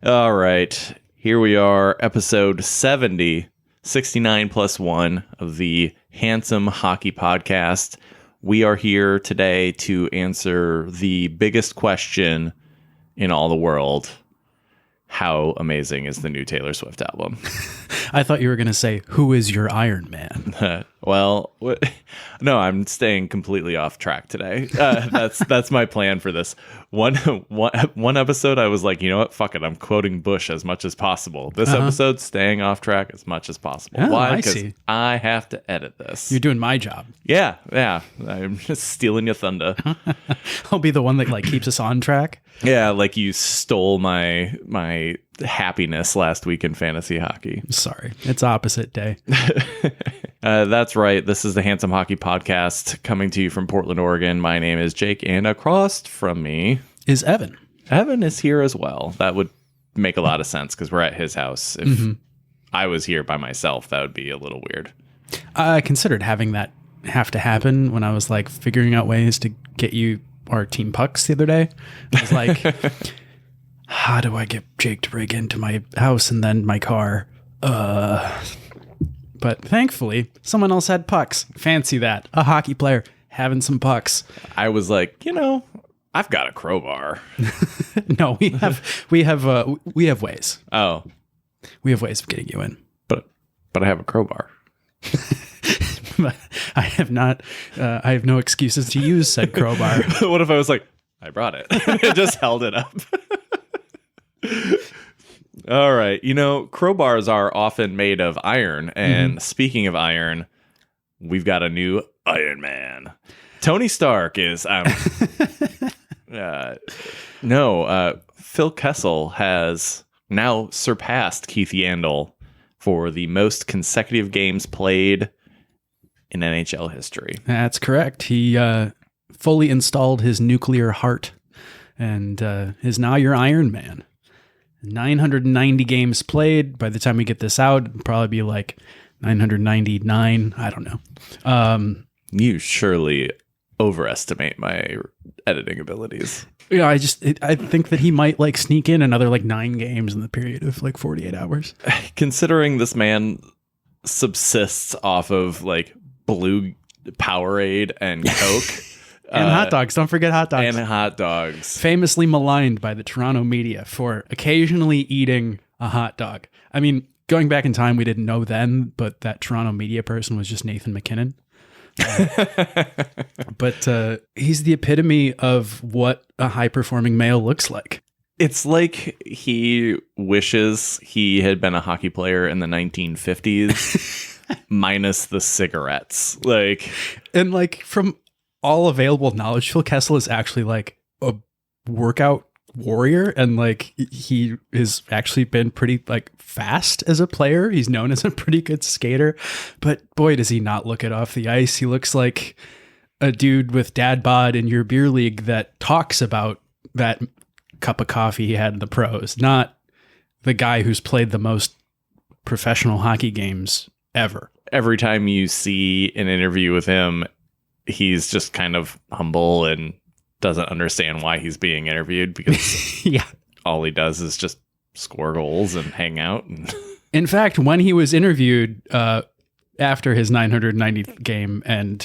All right, here we are, episode 70, 69 plus 1 of the Handsome Hockey Podcast. We are here today to answer the biggest question in all the world. How amazing is the new Taylor Swift album? I thought you were going to say, who is your Iron Man? Well, no, I'm staying completely off track today. That's my plan for this. One episode, I was like, you know what? Fuck it. I'm quoting Bush as much as possible. This episode, staying off track as much as possible. Oh, why? Because I have to edit this. You're doing my job. Yeah. I'm just stealing your thunder. I'll be the one that keeps us on track. Yeah, like you stole my happiness last week in fantasy hockey. Sorry, it's opposite day. That's right. This is the Handsome Hockey Podcast coming to you from Portland, Oregon. My name is Jake, and across from me is Evan. Evan is here as well. That would make a lot of sense because we're at his house. If I was here by myself, that would be a little weird. I considered having that have to happen when I was figuring out ways to get you our team pucks the other day. I was like, how do I get Jake to break into my house and then my car? But thankfully, someone else had pucks. Fancy that. A hockey player having some pucks. I was like, I've got a crowbar. No, we have ways. Oh. We have ways of getting you in. But I have a crowbar. I have not. I have no excuses to use said crowbar. What if I was like, I brought it? I just held it up. All right. Crowbars are often made of iron. And speaking of iron, we've got a new Iron Man. Tony Stark is... Phil Kessel has now surpassed Keith Yandel for the most consecutive games played in NHL history. That's correct. He fully installed his nuclear heart and is now your Iron Man. 990 games played. By the time we get this out, it'll probably be 999. I don't know. You surely overestimate my editing abilities. Yeah, I think that he might sneak in another 9 games in the period of 48 hours. Considering this man subsists off of blue Powerade and Coke. And hot dogs. Don't forget hot dogs. And hot dogs. Famously maligned by the Toronto media for occasionally eating a hot dog. I mean, going back in time, we didn't know then, but that Toronto media person was just Nathan McKinnon. But he's the epitome of what a high-performing male looks like. It's like he wishes he had been a hockey player in the 1950s. Minus the cigarettes. From all available knowledge, Phil Kessel is actually a workout warrior, and he has actually been pretty fast as a player. He's known as a pretty good skater, but boy, does he not look it off the ice. He looks like a dude with dad bod in your beer league that talks about that cup of coffee he had in the pros, not the guy who's played the most professional hockey games ever. Every time you see an interview with him, he's just kind of humble and doesn't understand why he's being interviewed because all he does is just score goals and hang out. In fact, when he was interviewed after his 990th game and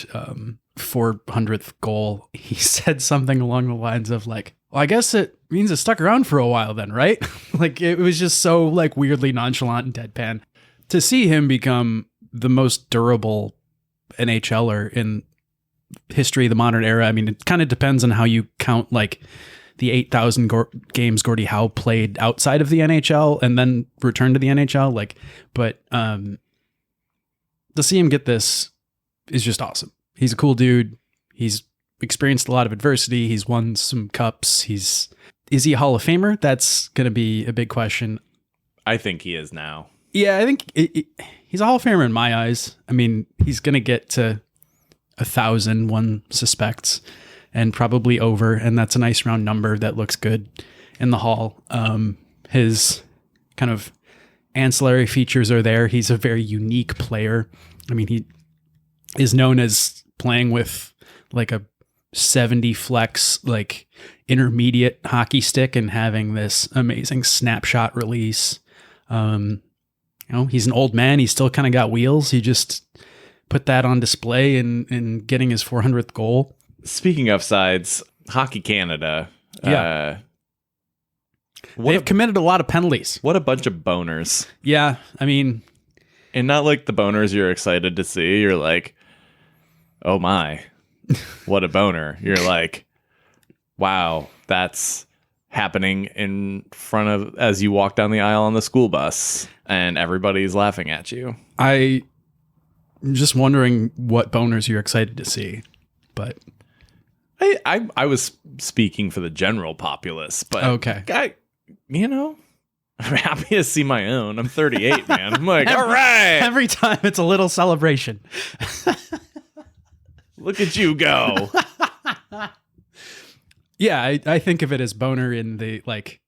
400th goal, he said something along the lines of well, I guess it means it stuck around for a while then, right? It was just so weirdly nonchalant and deadpan. To see him become the most durable NHLer in history of the modern era, I mean, it kind of depends on how you count the 8,000 games Gordie Howe played outside of the NHL and then returned to the NHL. But to see him get this is just awesome. He's a cool dude. He's experienced a lot of adversity. He's won some cups. Is he a Hall of Famer? That's going to be a big question. I think he is now. Yeah, I think he's a Hall of Famer in my eyes. I mean, he's going to get to 1,000, one suspects, and probably over. And that's a nice round number that looks good in the hall. His kind of ancillary features are there. He's a very unique player. I mean, he is known as playing with like a 70 flex, like intermediate hockey stick and having this amazing snapshot release. He's an old man. He's still kind of got wheels. He just put that on display in getting his 400th goal. Speaking of sides, Hockey Canada. Yeah. They've committed a lot of penalties. What a bunch of boners. Yeah. I mean, and not like the boners you're excited to see. You're like, oh my, what a boner. You're like, wow, that's happening in front of, as you walk down the aisle on the school bus and everybody's laughing at you. I'm just wondering what boners you're excited to see, but I was speaking for the general populace, but okay. I'm happy to see my own. I'm 38, man. I'm like, all right. Every time it's a little celebration. Look at you go. Yeah, I think of it as boner in the like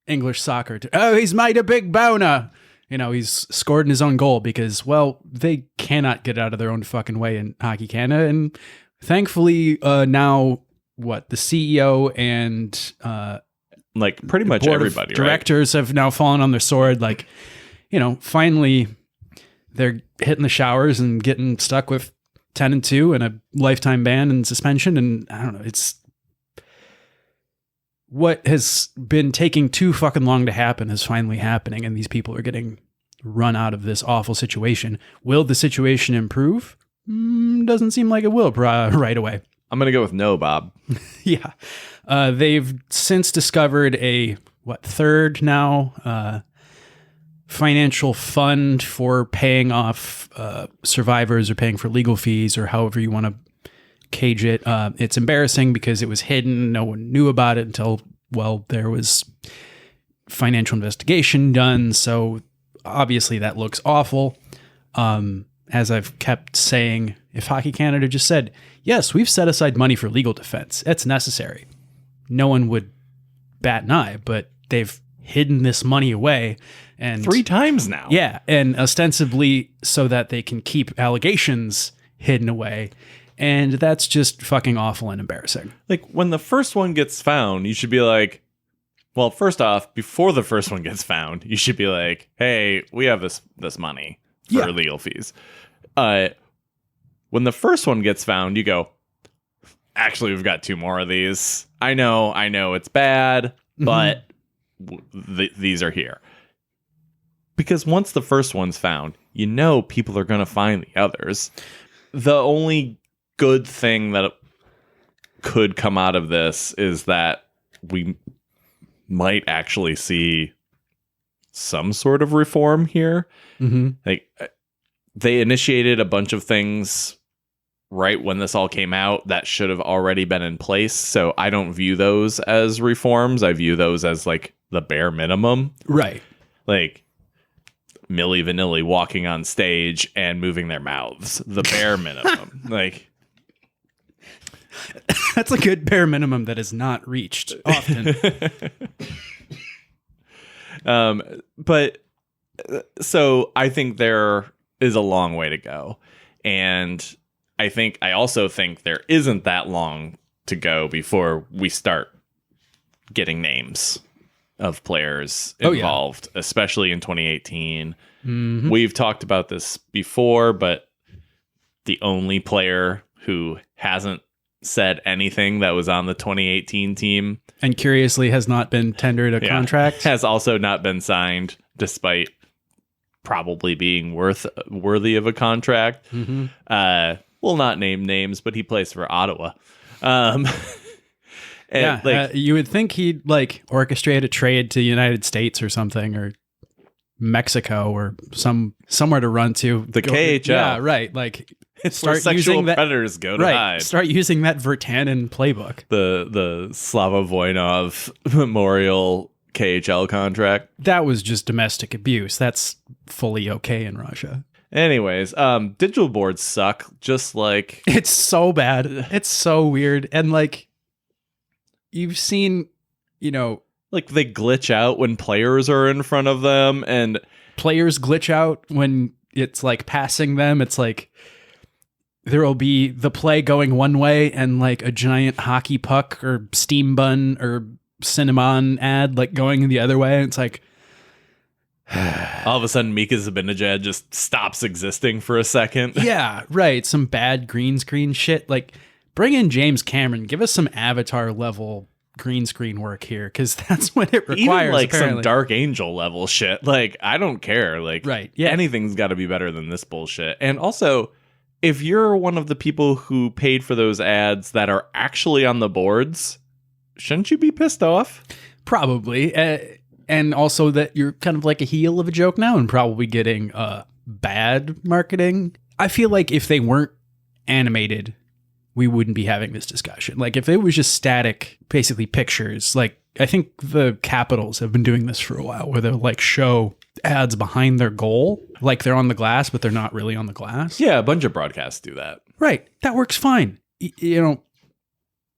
English soccer. He's made a big boner. He's scored in his own goal because, well, they cannot get out of their own fucking way in Hockey Canada. And thankfully, now the CEO and like pretty much board everybody, of directors have now fallen on their sword. Like, finally they're hitting the showers and getting stuck with 10-2 and a lifetime ban and suspension. And I don't know, it's what has been taking too fucking long to happen is finally happening. And these people are getting run out of this awful situation. Will the situation improve? Doesn't seem like it will right away. I'm going to go with no, Bob. Yeah. They've since discovered a third now financial fund for paying off survivors or paying for legal fees or however you want to cage it. It's embarrassing because it was hidden. No one knew about it until, there was financial investigation done. So obviously that looks awful. As I've kept saying, if Hockey Canada just said, yes, we've set aside money for legal defense, it's necessary, no one would bat an eye, but they've hidden this money away. And 3 times now. Yeah, and ostensibly so that they can keep allegations hidden away. And that's just fucking awful and embarrassing. Like, when the first one gets found, you should be like, well, first off, before the first one gets found, you should be like, hey, we have this money for legal fees. When the first one gets found, you go, actually, we've got 2 more of these. I know it's bad, but these are here. Because once the first one's found, people are going to find the others. The only good thing that could come out of this is that we might actually see some sort of reform here. Mm-hmm. Like, they initiated a bunch of things right when this all came out that should have already been in place. So I don't view those as reforms. I view those as like the bare minimum. Right. Like Milli Vanilli walking on stage and moving their mouths. The bare minimum. Like, that's a good bare minimum that is not reached often. But so I think there is a long way to go. And I also think there isn't that long to go before we start getting names of players involved, especially in 2018. Mm-hmm. We've talked about this before, but the only player who hasn't said anything that was on the 2018 team and curiously has not been tendered a contract has also not been signed, despite probably being worthy of a contract. Mm-hmm. We'll not name names, but he plays for Ottawa. You would think he'd orchestrate a trade to the United States or something, or Mexico, or somewhere to run to. The KHL. Yeah, right. It's where sexual predators go to hide. Start using that Virtanen playbook. The Slava Voinov Memorial KHL contract. That was just domestic abuse. That's fully okay in Russia. Anyways, digital boards suck. Just like It's so bad. It's so weird. And like, you've seen, like they glitch out when players are in front of them, and players glitch out when it's like passing them. It's like there will be the play going one way and like a giant hockey puck or steam bun or cinnamon ad like going the other way. And it's like, all of a sudden Mika Zibanejad just stops existing for a second. yeah, right. Some bad green screen shit. Like, bring in James Cameron. Give us some Avatar level green screen work here, because that's what it requires. Even like apparently. some Dark Angel level shit. Like, I don't care. Like, right. Yeah. Anything's got to be better than this bullshit. And also, if you're one of the people who paid for those ads that are actually on the boards, shouldn't you be pissed off? Probably. And also that you're kind of like a heel of a joke now and probably getting bad marketing. I feel like if they weren't animated, we wouldn't be having this discussion. Like, if it was just static, basically pictures, like, I think the Capitals have been doing this for a while, where they'll like show ads behind their goal, like they're on the glass, but they're not really on the glass. Yeah, a bunch of broadcasts do that. Right. That works fine.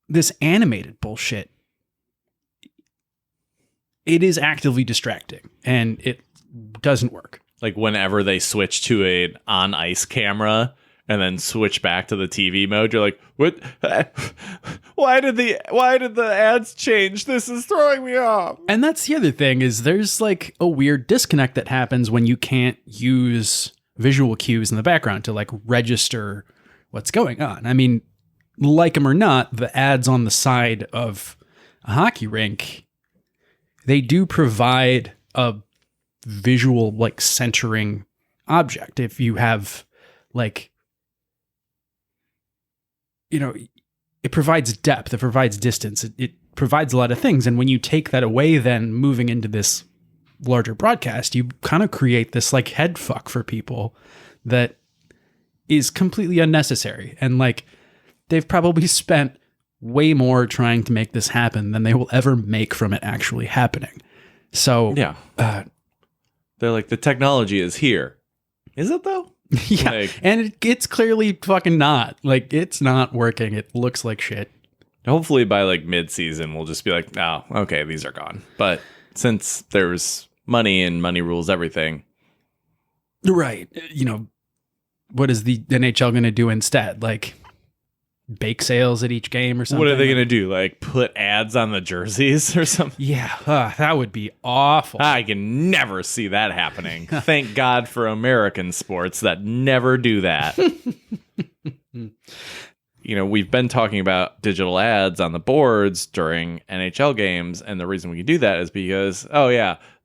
This animated bullshit, it is actively distracting and it doesn't work. Like whenever they switch to an on ice camera and then switch back to the TV mode, you're like, what? Why did the ads change? This is throwing me off. And that's the other thing, is there's like a weird disconnect that happens when you can't use visual cues in the background to like register what's going on. I mean, like them or not, the ads on the side of a hockey rink, they do provide a visual like centering object. If you have like, it provides depth, it provides distance, it provides a lot of things. And when you take that away, then moving into this larger broadcast, you kind of create this like head fuck for people that is completely unnecessary. And like, they've probably spent way more trying to make this happen than they will ever make from it actually happening. So yeah, they're like, the technology is here. Is it though? Yeah, like, and it's clearly fucking not. Like, it's not working. It looks like shit. Hopefully by like mid-season, we'll just be like, oh, okay, these are gone. But since there's money and money rules everything. Right. What is the NHL going to do instead? Like, bake sales at each game or something? What are they going to do? Like put ads on the jerseys or something? Yeah, that would be awful. I can never see that happening. Thank God for American sports that never do that. We've been talking about digital ads on the boards during NHL games, and the reason we can do that is because,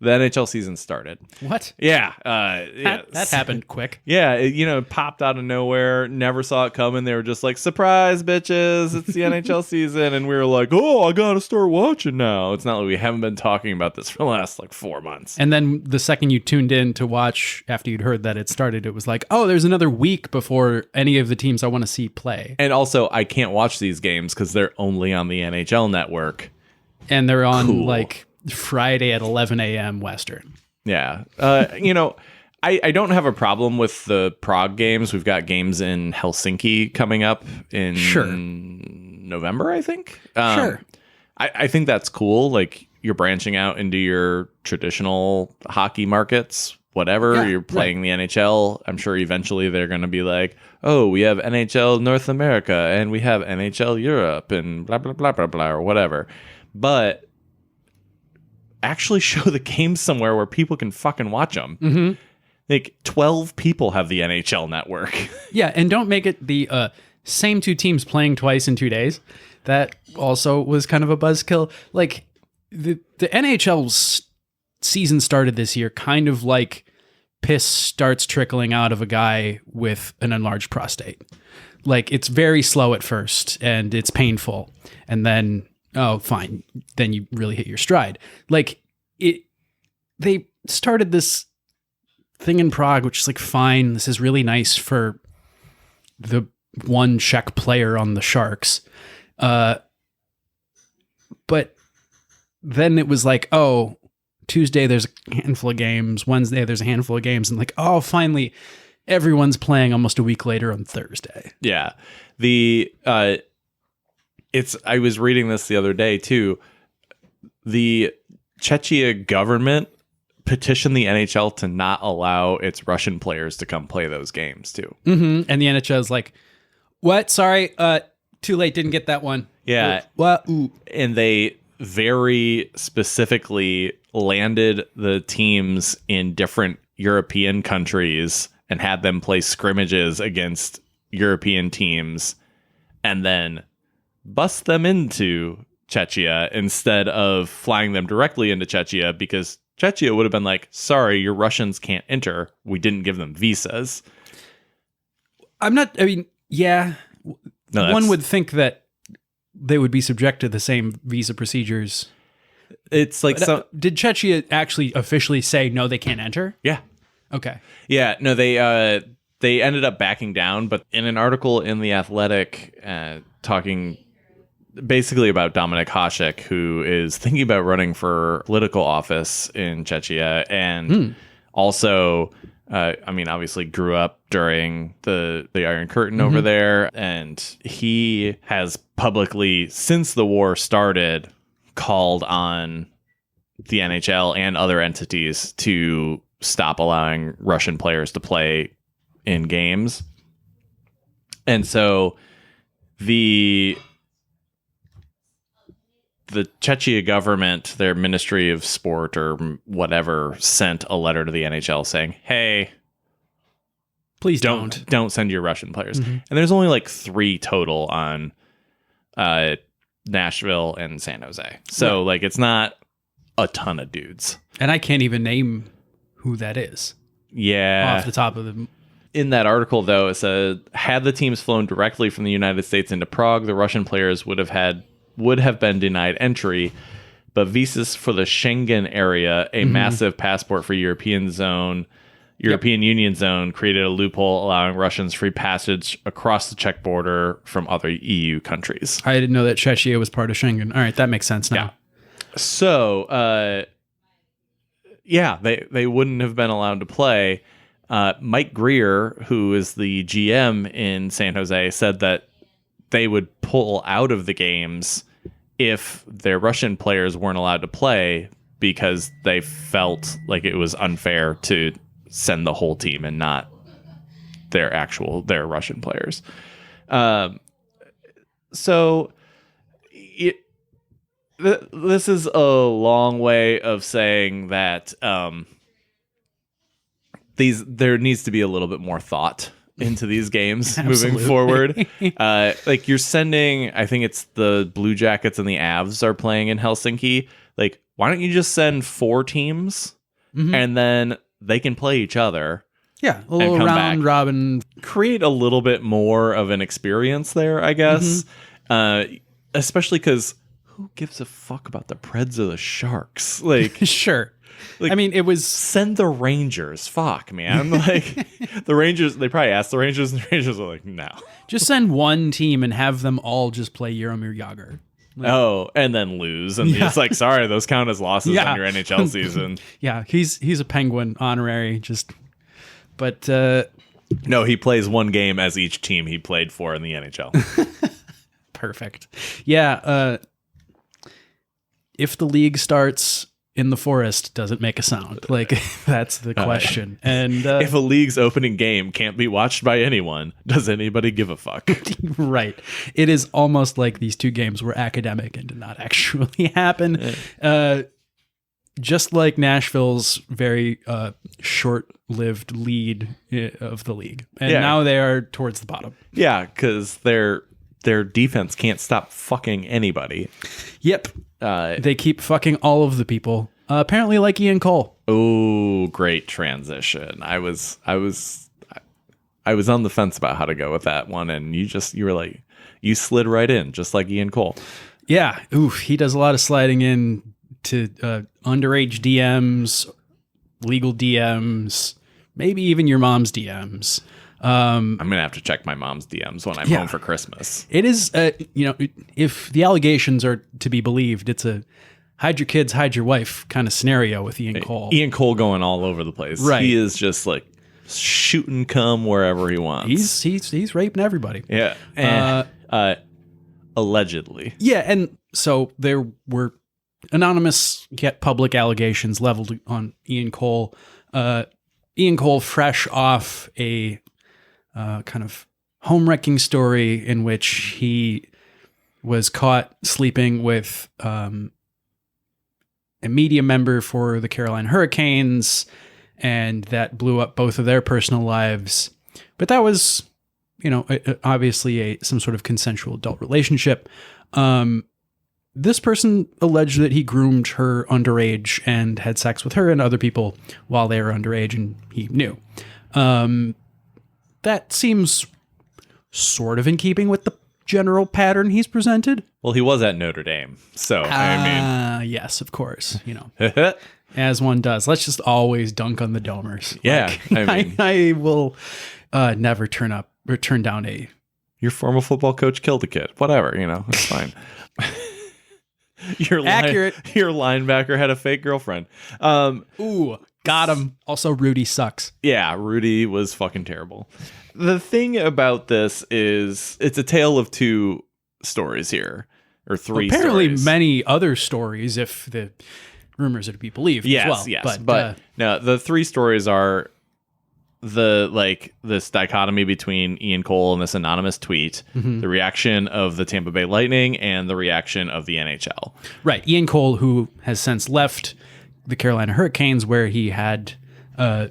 the NHL season started. What? Yeah. That happened quick. Yeah, it popped out of nowhere. Never saw it coming. They were just like, surprise, bitches. It's the NHL season. And we were like, oh, I got to start watching now. It's not like we haven't been talking about this for the last 4 months. And then the second you tuned in to watch after you'd heard that it started, it was like, oh, there's another week before any of the teams I want to see play. And also, I can't watch these games because they're only on the NHL network. And they're on like Friday at 11 a.m. Western. Yeah. I don't have a problem with the Prague games. We've got games in Helsinki coming up in November, I think. Sure. I think that's cool. Like, you're branching out into your traditional hockey markets, whatever. You're playing the NHL. I'm sure eventually they're going to be like, oh, we have NHL North America and we have NHL Europe and blah, blah, blah, blah, blah, or whatever. But actually show the games somewhere where people can fucking watch them. Mm-hmm. Like 12 people have the NHL network. Yeah, and don't make it the same two teams playing twice in 2 days. That also was kind of a buzzkill. Like, the NHL's season started this year kind of like piss starts trickling out of a guy with an enlarged prostate. Like, it's very slow at first and it's painful, and then oh, fine, then you really hit your stride. Like, they started this thing in Prague, which is like, fine, this is really nice for the one Czech player on the Sharks. But then it was like, oh, Tuesday there's a handful of games, Wednesday there's a handful of games, and like, oh, finally, everyone's playing almost a week later on Thursday. Yeah. I was reading this the other day too. The Czechia government petitioned the NHL to not allow its Russian players to come play those games too. Mm-hmm. And the NHL is like, what? Sorry, too late. Didn't get that one. Yeah. What? Ooh. And they very specifically landed the teams in different European countries and had them play scrimmages against European teams and then bust them into Czechia instead of flying them directly into Czechia, because Czechia would have been like, sorry, your Russians can't enter. We didn't give them visas. Yeah. No, one would think that they would be subject to the same visa procedures. It's like, did Czechia actually officially say no, they can't enter? Yeah. Okay. Yeah, no, they ended up backing down, but in an article in The Athletic talking basically about Dominik Hasek, who is thinking about running for political office in Czechia, and also, obviously grew up during the Iron Curtain over there, and he has publicly, since the war started, called on the NHL and other entities to stop allowing Russian players to play in games. And so the Czechia government, their Ministry of Sport or whatever, sent a letter to the NHL saying, hey, please don't send your Russian players. And there's only like 3 total on Nashville and San Jose. So like, it's not a ton of dudes. And I can't even name who that is. Yeah. Off the top of the... In that article, though, it said, had the teams flown directly from the United States into Prague, the Russian players would have been denied entry. But visas for the Schengen area, a massive passport for European Union zone, created a loophole allowing Russians free passage across the Czech border from other EU countries. I didn't know that Czechia was part of Schengen. All right, that makes sense now. Yeah. So, they wouldn't have been allowed to play. Mike Greer, who is the GM in San Jose, said that they would pull out of the games if their Russian players weren't allowed to play because they felt like it was unfair to send the whole team and not their Russian players. This is a long way of saying that there needs to be a little bit more thought into these games moving forward. Like, you're sending, I think it's the Blue Jackets and the Avs are playing in Helsinki. Like, why don't you just send 4 teams and then they can play each other? Yeah, a little round robin. Create a little bit more of an experience there, I guess. Especially because who gives a fuck about the Preds or the Sharks? Like, sure. Like, I mean, it was... Send the Rangers. Fuck, man. Like, the Rangers, they probably asked the Rangers, and the Rangers are like, no. Just send one team and have them all just play Jaromir Jagr. Like, and then lose. And it's like, sorry, those count as losses on your NHL season. Yeah, he's a Penguin honorary, but... No, he plays one game as each team he played for in the NHL. Perfect. Yeah, if the league starts in the forest, does it make a sound? Like, that's the question. And if a league's opening game can't be watched by anyone, does anybody give a fuck? Right. It is almost like these 2 games were academic and did not actually happen. Just like Nashville's very short-lived lead of the league. And now they are towards the bottom. Yeah, because their defense can't stop fucking anybody. Yep. They keep fucking all of the people. Apparently like Ian Cole. Oh, great transition. I was on the fence about how to go with that one, and you were like, you slid right in, just like Ian Cole. Yeah. Oof. He does a lot of sliding in to underage DMs, legal DMs, maybe even your mom's DMs. I'm going to have to check my mom's DMs when I'm home for Christmas. It is, if the allegations are to be believed, it's a hide your kids, hide your wife kind of scenario with Ian Cole. Ian Cole going all over the place. Right. He is just like shooting cum wherever he wants. He's raping everybody. Yeah. Allegedly. Yeah, and so there were anonymous yet public allegations leveled on Ian Cole. Ian Cole, fresh off a kind of home-wrecking story in which he was caught sleeping with a media member for the Carolina Hurricanes, and that blew up both of their personal lives. But that was, obviously some sort of consensual adult relationship. This person alleged that he groomed her underage and had sex with her and other people while they were underage, and he knew. That seems sort of in keeping with the general pattern he's presented. Well, he was at Notre Dame, so yes, of course, as one does. Let's just always dunk on the Domers. Yeah, I will never turn down your former football coach killed a kid. Whatever, it's fine. Your linebacker had a fake girlfriend. Ooh, got him. Also, Rudy sucks. Yeah, Rudy was fucking terrible. The thing about this is it's a tale of two stories here, or three apparently stories. Many other stories, if the rumors are to be believed as well. Yes, but no, the three stories are this dichotomy between Ian Cole and this anonymous tweet, the reaction of the Tampa Bay Lightning, and the reaction of the NHL. Right. Ian Cole, who has since left the Carolina Hurricanes, where he had an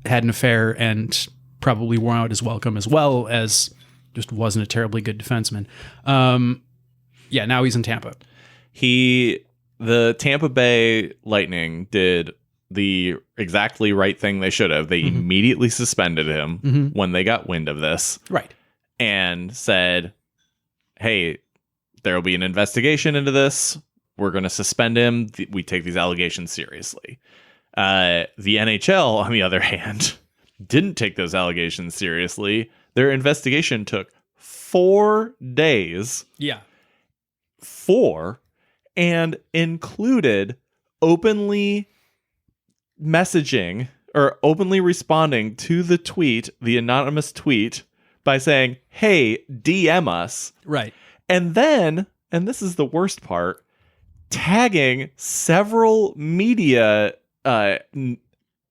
affair and probably wore out his welcome, as well as just wasn't a terribly good defenseman. Now he's in Tampa. The Tampa Bay Lightning did the exactly right thing they should have. They immediately suspended him when they got wind of this. Right. And said, hey, there will be an investigation into this. We're going to suspend him. We take these allegations seriously. The NHL, on the other hand, didn't take those allegations seriously. Their investigation took 4 days. Yeah. 4, and included openly messaging or openly responding to the tweet, the anonymous tweet, by saying, hey, DM us. Right. And then, and this is the worst part, tagging several media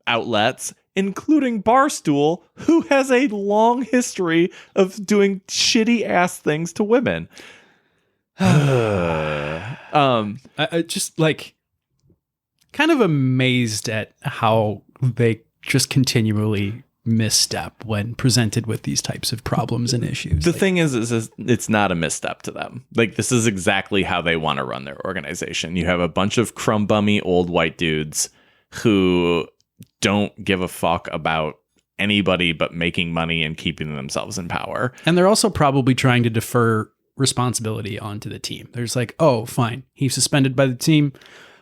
outlets, including Barstool, who has a long history of doing shitty ass things to women. Just kind of amazed at how they just continually misstep when presented with these types of problems and issues. The thing is it's not a misstep to them. This is exactly how they want to run their organization. You have a bunch of crumb-bummy old white dudes who don't give a fuck about anybody but making money and keeping themselves in power. And they're also probably trying to defer responsibility onto the team. There's oh, fine, he's suspended by the team.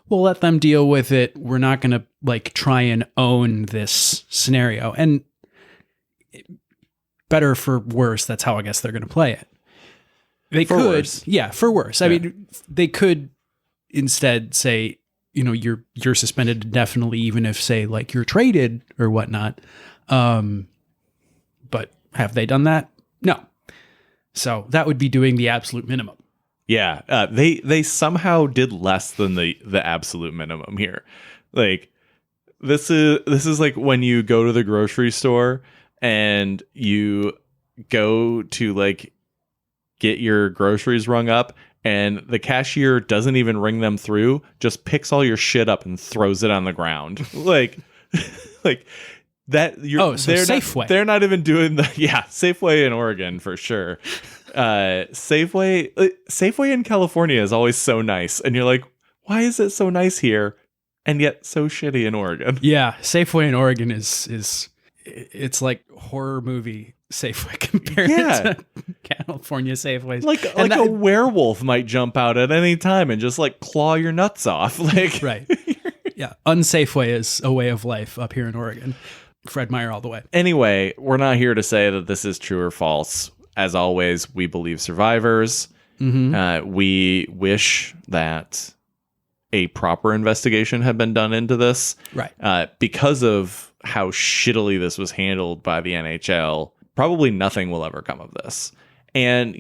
We'll let them deal with it. We're not going to try and own this scenario. And better for worse, that's how I guess they're going to play it. They could, worse. Yeah, for worse. I mean, they could instead say, you're suspended indefinitely, even if say you're traded or whatnot. But have they done that? No. So that would be doing the absolute minimum. Yeah, they somehow did less than the absolute minimum here. This is like when you go to the grocery store and you go to get your groceries rung up, and the cashier doesn't even ring them through, just picks all your shit up and throws it on the ground. That. Safeway. They're not even doing Safeway in Oregon for sure. Safeway in California is always so nice, and you're like, why is it so nice here and yet so shitty in Oregon? Yeah, Safeway in Oregon is it's like horror movie Safeway compared to California Safeways. A werewolf might jump out at any time and just claw your nuts off. Right. Yeah, unsafeway is a way of life up here in Oregon. Fred Meyer all the way. Anyway, we're not here to say that this is true or false. As always, we believe survivors. We wish that a proper investigation had been done into this. Right. Because of how shittily this was handled by the NHL, probably nothing will ever come of this. And,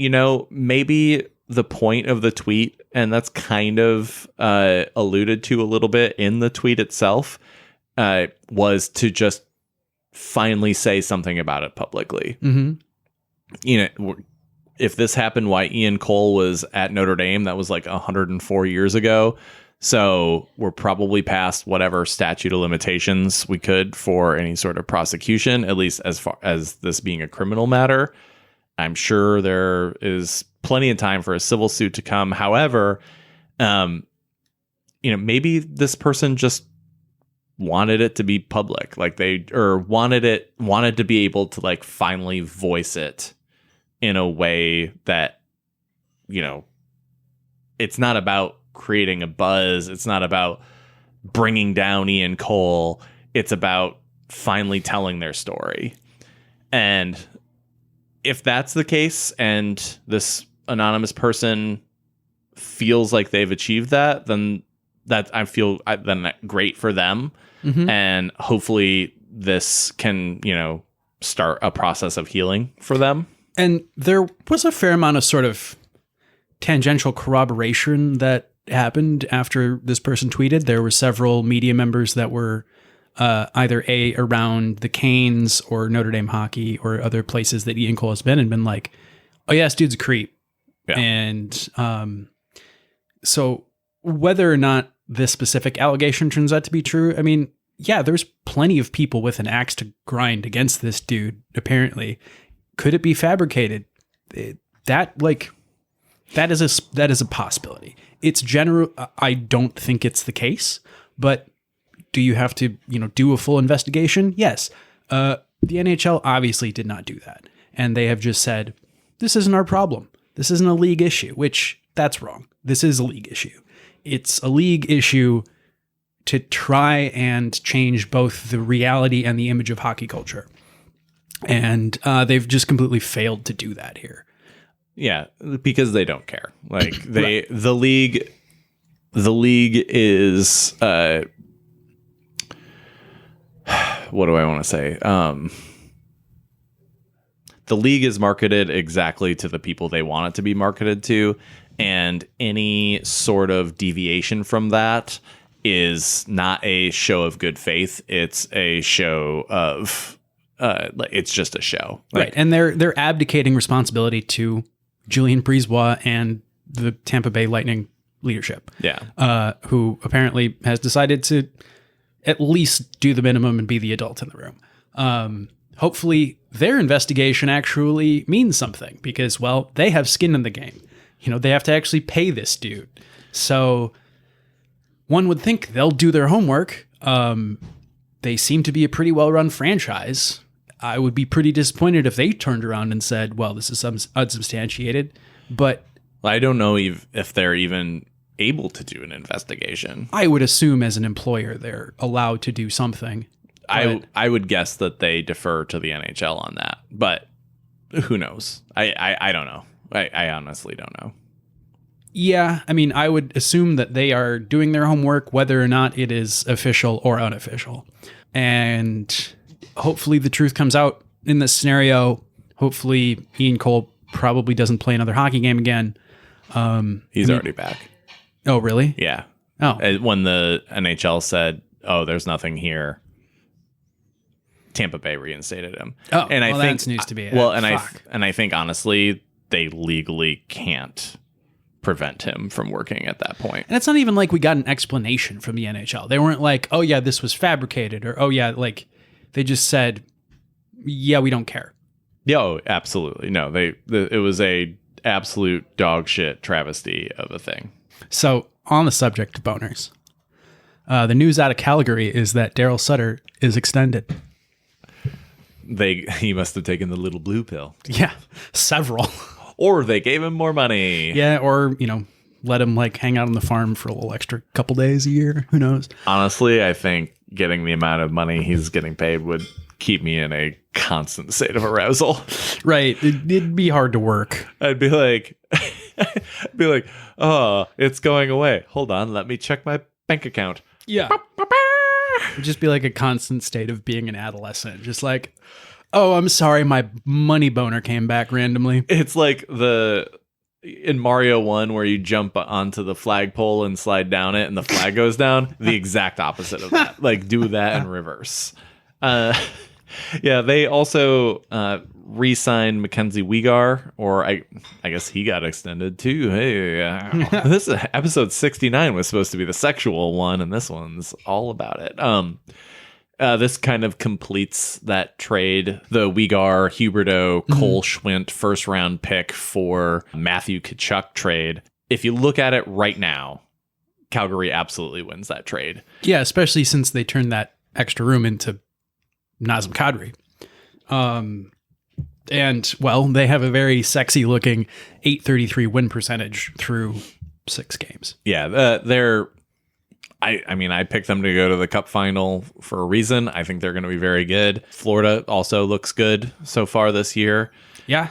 maybe the point of the tweet, and that's kind of alluded to a little bit in the tweet itself, was to just finally say something about it publicly. Mm-hmm. If this happened while Ian Cole was at Notre Dame, that was like 104 years ago. So we're probably past whatever statute of limitations we could for any sort of prosecution, at least as far as this being a criminal matter. I'm sure there is plenty of time for a civil suit to come. However, maybe this person just wanted it to be public, like wanted to be able to like finally voice it in a way that, it's not about creating a buzz. It's not about bringing down Ian Cole. It's about finally telling their story. And if that's the case, and this anonymous person feels like they've achieved that, then then great for them. Mm-hmm. And hopefully this can, start a process of healing for them. And there was a fair amount of sort of tangential corroboration that happened after this person tweeted. There were several media members that were either around the Canes or Notre Dame hockey or other places that Ian Cole has been, and been like, oh yeah, this dude's a creep. Yeah. And so whether or not this specific allegation turns out to be true, I mean, yeah, there's plenty of people with an axe to grind against this dude, apparently. Could it be fabricated? That is a possibility. It's general. I don't think it's the case, but do you have to, do a full investigation? Yes. The NHL obviously did not do that. And they have just said, this isn't our problem. This isn't a league issue, which that's wrong. This is a league issue. It's a league issue to try and change both the reality and the image of hockey culture. And they've just completely failed to do that here. Yeah, because they don't care. Like Right. the league is what do I want to say? The league is marketed exactly to the people they want it to be marketed to, and any sort of deviation from that is not a show of good faith. It's a show of it's just a show. Right. And they're abdicating responsibility to Julien Brisebois and the Tampa Bay Lightning leadership. Yeah. Who apparently has decided to at least do the minimum and be the adult in the room. Hopefully their investigation actually means something because, well, they have skin in the game. They have to actually pay this dude. So one would think they'll do their homework. They seem to be a pretty well-run franchise. I would be pretty disappointed if they turned around and said, well, this is unsubstantiated. But I don't know if they're even able to do an investigation. I would assume as an employer, they're allowed to do something. I would guess that they defer to the NHL on that, but who knows? I don't know. I honestly don't know. Yeah, I mean, I would assume that they are doing their homework, whether or not it is official or unofficial. And hopefully the truth comes out in this scenario. Hopefully Ian Cole probably doesn't play another hockey game again. He's already back. Oh, really? Yeah. Oh. When the NHL said, oh, there's nothing here, Tampa Bay reinstated him. Oh, and I think that's news to be. Well, and I think honestly, they legally can't prevent him from working at that point. And it's not even like we got an explanation from the NHL. They weren't like, oh yeah, this was fabricated, or oh yeah, like they just said, yeah, we don't care. Yeah, oh, absolutely. No, it was a absolute dog shit travesty of a thing. So on the subject of boners, the news out of Calgary is that Daryl Sutter is extended. He must have taken the little blue pill. Yeah, several. Or they gave him more money. Yeah, or, let him hang out on the farm for a little extra couple days a year. Who knows? Honestly, I think getting the amount of money he's getting paid would keep me in a constant state of arousal. Right. It'd be hard to work. I'd be like, oh, it's going away. Hold on, let me check my bank account. Yeah. It'd just be like a constant state of being an adolescent. Just like, oh, I'm sorry, my money boner came back randomly. It's like in Mario 1 where you jump onto the flagpole and slide down it and the flag goes down. The exact opposite of that. Like, do that in reverse. Yeah, they also re-signed Mackenzie Weegar, or I guess he got extended too. Hey, this is episode 69 was supposed to be the sexual one, and this one's all about it. This kind of completes that trade. The Weegar, Huberdeau, Cole Schwint first round pick for Matthew Tkachuk trade. If you look at it right now, Calgary absolutely wins that trade. Yeah, especially since they turned that extra room into Nazem Kadri. And, well, they have a very sexy looking .833 win percentage through 6 games. Yeah, I picked them to go to the Cup final for a reason. I think they're going to be very good. Florida also looks good so far this year. Yeah,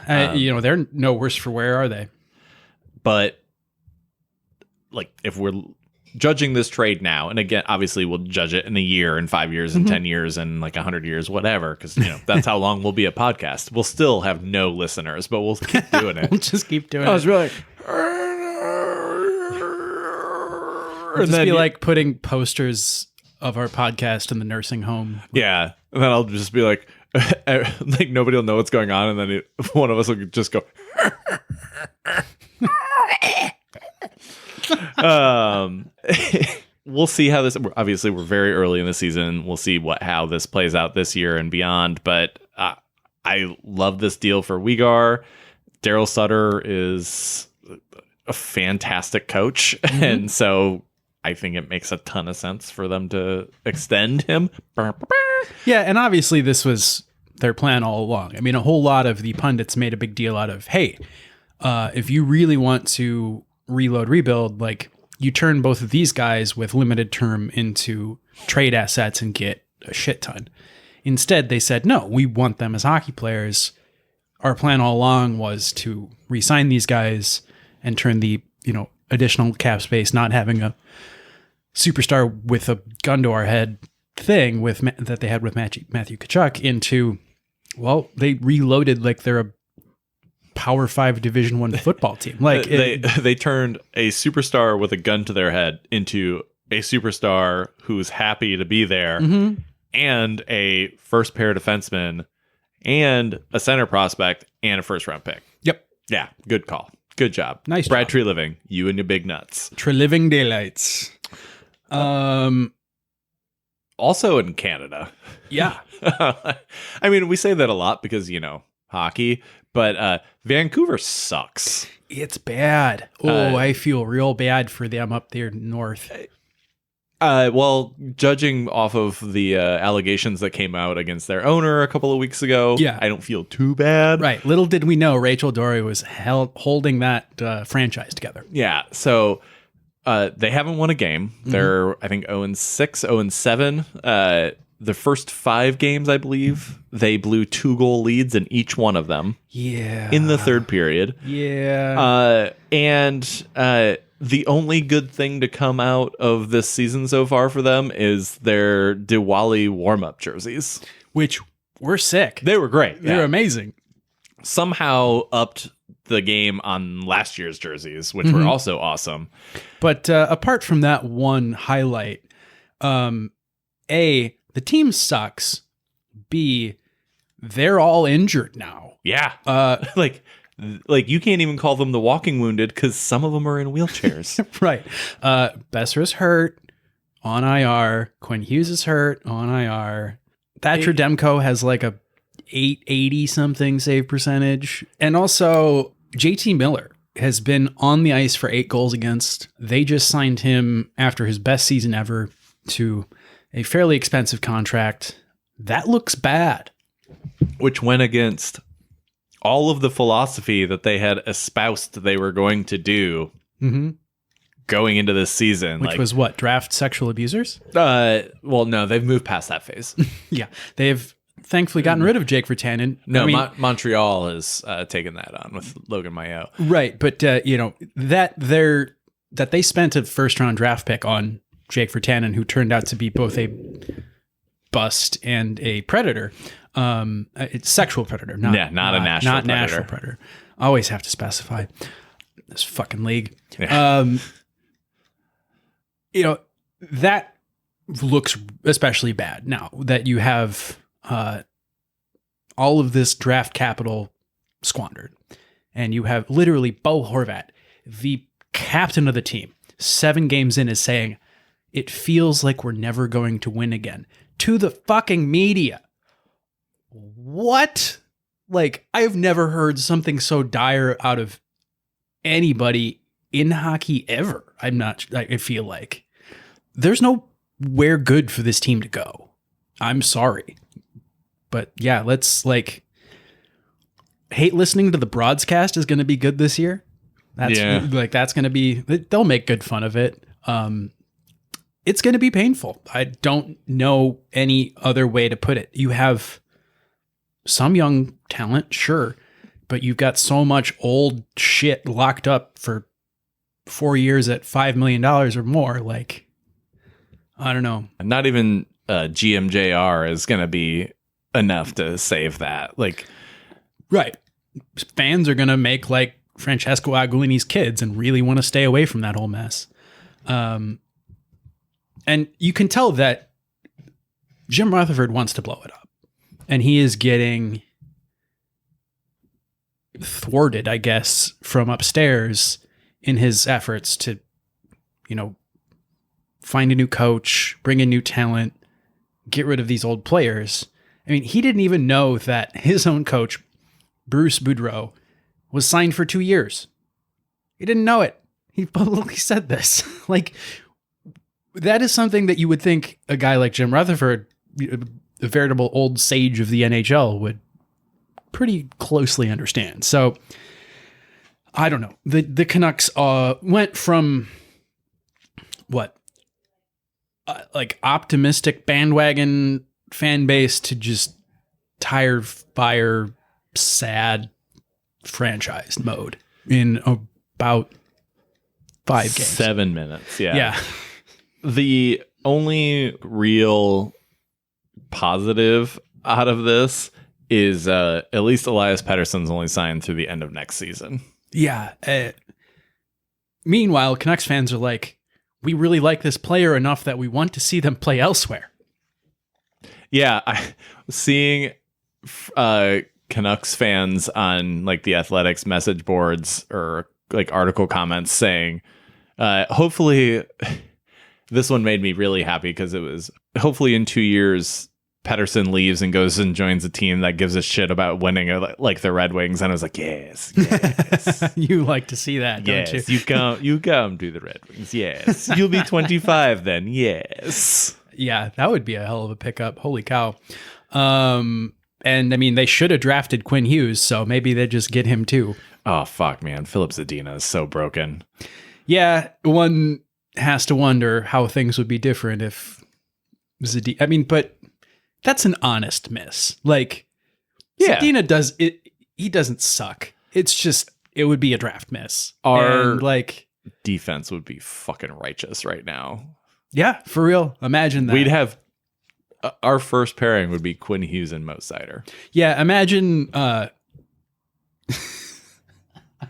they're no worse for wear, are they? But, like, if we're judging this trade now, and again, obviously we'll judge it in a year, in 5 years, and 10 years, and like 100 years, whatever, because that's how long we'll be a podcast. We'll still have no listeners, but we'll keep doing it. We'll just keep doing it. I was really It'll just be like putting posters of our podcast in the nursing home. Yeah, and then I'll just be like nobody will know what's going on, and then one of us will just go. We'll see how this. Obviously, we're very early in the season. We'll see how this plays out this year and beyond. But I love this deal for Weegar. Daryl Sutter is a fantastic coach, and so I think it makes a ton of sense for them to extend him. Yeah, and obviously this was their plan all along. I mean, a whole lot of the pundits made a big deal out of, hey, if you really want to rebuild, like, you turn both of these guys with limited term into trade assets and get a shit ton. Instead, they said, no, we want them as hockey players. Our plan all along was to re-sign these guys and turn the, additional cap space, not having a superstar with a gun to our head thing that they had with Matthew Tkachuk into, well, they reloaded like they're a Power 5 Division I football team. Like they turned a superstar with a gun to their head into a superstar who's happy to be there, and a first pair defenseman, and a center prospect, and a first round pick. Yep. Yeah. Good call. Good job. Nice Brad job. Treliving, you and your big nuts. Treliving daylights. Also in Canada. Yeah. I mean, we say that a lot because, hockey, but Vancouver sucks. It's bad. I feel real bad for them up there north. Well, judging off of the allegations that came out against their owner a couple of weeks ago, yeah. I don't feel too bad. Right. Little did we know Rachel Dory was holding that franchise together. Yeah. So they haven't won a game. They're, I think, 0-6, 0-7. The first 5 games, I believe, they blew 2-goal leads in each one of them. Yeah. In the third period. Yeah. And the only good thing to come out of this season so far for them is their Diwali warm-up jerseys. Which were sick. They were great. They were amazing. Somehow upped the game on last year's jerseys, which were also awesome. But apart from that one highlight, A, the team sucks. B, they're all injured now. Yeah. Like you can't even call them the walking wounded because some of them are in wheelchairs. Right. Besser's hurt on IR. Quinn Hughes is hurt on IR. Thatcher Demko has like a 880 something save percentage. And also JT Miller has been on the ice for 8 goals against. They just signed him after his best season ever to a fairly expensive contract. That looks bad. Which went against all of the philosophy that they had espoused they were going to do going into this season. Which was what? Draft sexual abusers? Well, no, they've moved past that phase. Yeah. They've thankfully gotten rid of Jake Virtanen. No, Montreal has taken that on with Logan Mailloux. Right. But, that they spent a first round draft pick on Jake Virtanen, who turned out to be both a bust and a predator. It's sexual predator, not a national predator. Always have to specify this fucking league. Yeah. That looks especially bad now that you have all of this draft capital squandered, and you have literally Bo Horvat, the captain of the team, 7 games in, is saying it feels like we're never going to win again to the fucking media. What? Like, I've never heard something so dire out of anybody in hockey ever. I feel like there's nowhere good for this team to go. I'm sorry. But yeah, let's hate listening to the broadcast is going to be good this year. That's going to be, they'll make good fun of it. It's going to be painful. I don't know any other way to put it. You have some young talent, sure, but you've got so much old shit locked up for 4 years at $5 million or more. Like, I don't know. Not even GMJR is going to be enough to save that. Like, right. Fans are going to make like Francesco Aguilini's kids and really want to stay away from that whole mess. And you can tell that Jim Rutherford wants to blow it up. And he is getting thwarted, I guess, from upstairs in his efforts to, find a new coach, bring in new talent, get rid of these old players. I mean, he didn't even know that his own coach, Bruce Boudreau, was signed for 2 years. He didn't know it. He publicly said this. Like, that is something that you would think a guy like Jim Rutherford, a veritable old sage of the NHL, would pretty closely understand. So, I don't know. The Canucks went from what? Like optimistic bandwagon fan base to just tire fire, sad franchise mode in about 5 games. 7 minutes. Yeah. Yeah. The only real positive out of this is at least Elias Pettersson's only signed through the end of next season. Yeah. Meanwhile, Canucks fans are like, we really like this player enough that we want to see them play elsewhere. Yeah, I was seeing Canucks fans on like the Athletics message boards or like article comments saying, hopefully, this one made me really happy because it was hopefully in 2 years, Pettersson leaves and goes and joins a team that gives a shit about winning, like the Red Wings. And I was like, yes. You like to see that, don't you? You come to the Red Wings. Yes. You'll be 25 then. Yes. Yeah, that would be a hell of a pickup. Holy cow. And I mean, they should have drafted Quinn Hughes, so maybe they just get him too. Oh, fuck, man. Philip Zadina is so broken. Yeah, one has to wonder how things would be different if Zadina... I mean, but that's an honest miss. Like, yeah. Zadina does... He doesn't suck. It's just... It would be a draft miss. Our defense would be fucking righteous right now. Yeah, for real. Imagine that. We'd have... our first pairing would be Quinn Hughes and Mo Seider. Yeah, imagine...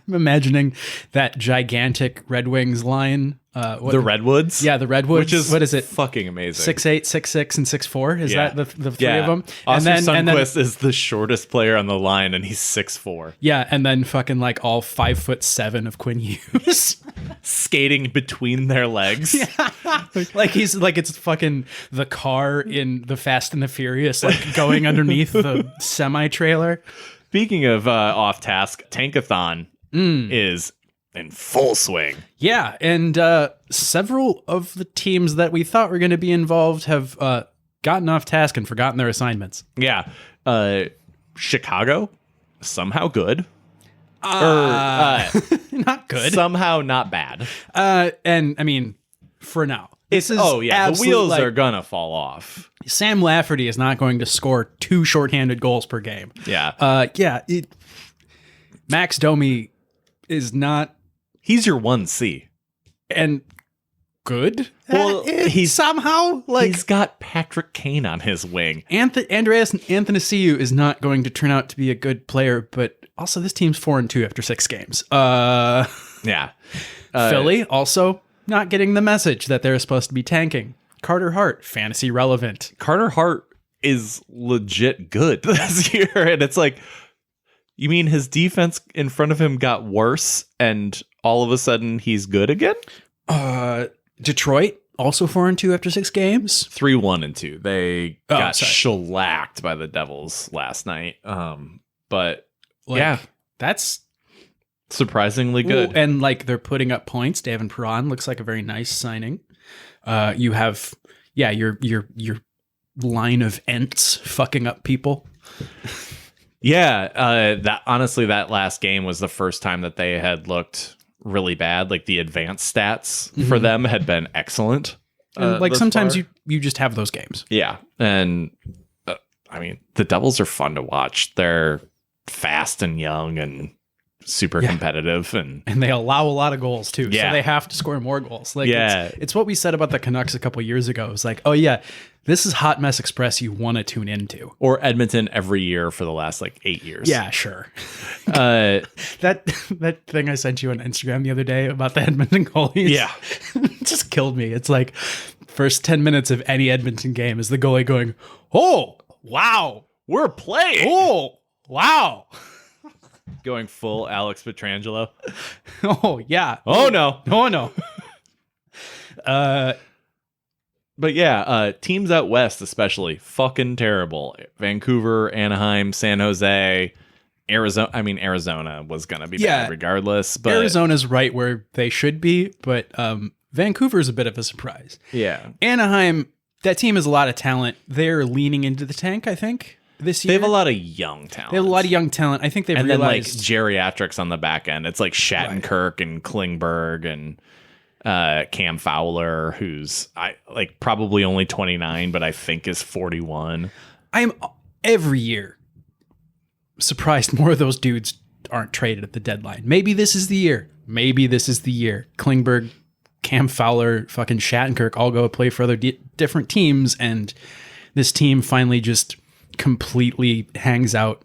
I'm imagining that gigantic Red Wings line. The Redwoods? Yeah, the Redwoods. Which is what is it? Fucking amazing. 6'8", 6'6", and 6'4"? Is that the three of them? Oscar Sundquist is the shortest player on the line, and he's 6'4". Yeah, and then fucking like all 5'7" of Quinn Hughes. Skating between their legs. Yeah. Like he's like it's fucking the car in the Fast and the Furious, like going underneath the semi-trailer. Speaking of off task, Tankathon is in full swing. Yeah, and several of the teams that we thought were going to be involved have gotten off task and forgotten their assignments. Yeah. Chicago, somehow good. Not good. Somehow not bad. And I mean, for now. The wheels are gonna fall off. Sam Lafferty is not going to score 2 shorthanded goals per game. Yeah. Max Domi is not. He's your 1C. And good. Well, he's somehow like he's got Patrick Kane on his wing. Andreas Athanasiou is not going to turn out to be a good player, but also this team's 4-2 after 6 games. Yeah. Philly also not getting the message that they're supposed to be tanking. Carter Hart, fantasy relevant. Carter Hart is legit good this year. And it's like, you mean his defense in front of him got worse and all of a sudden he's good again? Detroit, also 4-2 after 6 games. 3-1-2. They got shellacked by the Devils last night. But yeah, that's surprisingly good. Ooh, and like they're putting up points. Davin Perron looks like a very nice signing. You have your line of Ents fucking up people. Yeah, that last game was the first time that they had looked really bad. Like the advanced stats for them had been excellent. And like sometimes you just have those games. Yeah, and I mean the Devils are fun to watch. They're fast and young and super competitive, and they allow a lot of goals too. Yeah. So they have to score more goals. Like yeah, it's what we said about the Canucks a couple years ago. It's like, oh yeah, this is Hot Mess Express you want to tune into. Or Edmonton every year for the last like 8 years. Yeah, sure. That thing I sent you on Instagram the other day about the Edmonton goalies. Yeah. Just killed me. It's like first 10 minutes of any Edmonton game is the goalie going, oh, wow, we're playing. Oh, wow. Going full Alex Pietrangelo. Oh, yeah. Oh, no. Oh, no. But yeah, teams out west especially, fucking terrible. Vancouver, Anaheim, San Jose, Arizona. I mean, Arizona was going to be bad regardless. But Arizona's right where they should be, but Vancouver's a bit of a surprise. Yeah. Anaheim, that team has a lot of talent. They're leaning into the tank, I think, this year. They have a lot of young talent. They have a lot of young talent. I think they've realized... And then, like, geriatrics on the back end. It's like Shattenkirk and Klingberg and Cam Fowler, who's probably only 29, but I think is 41. I'm every year surprised more of those dudes aren't traded at the deadline. Maybe this is the year. Klingberg, Cam Fowler, fucking Shattenkirk all go play for other different teams, and this team finally just completely hangs out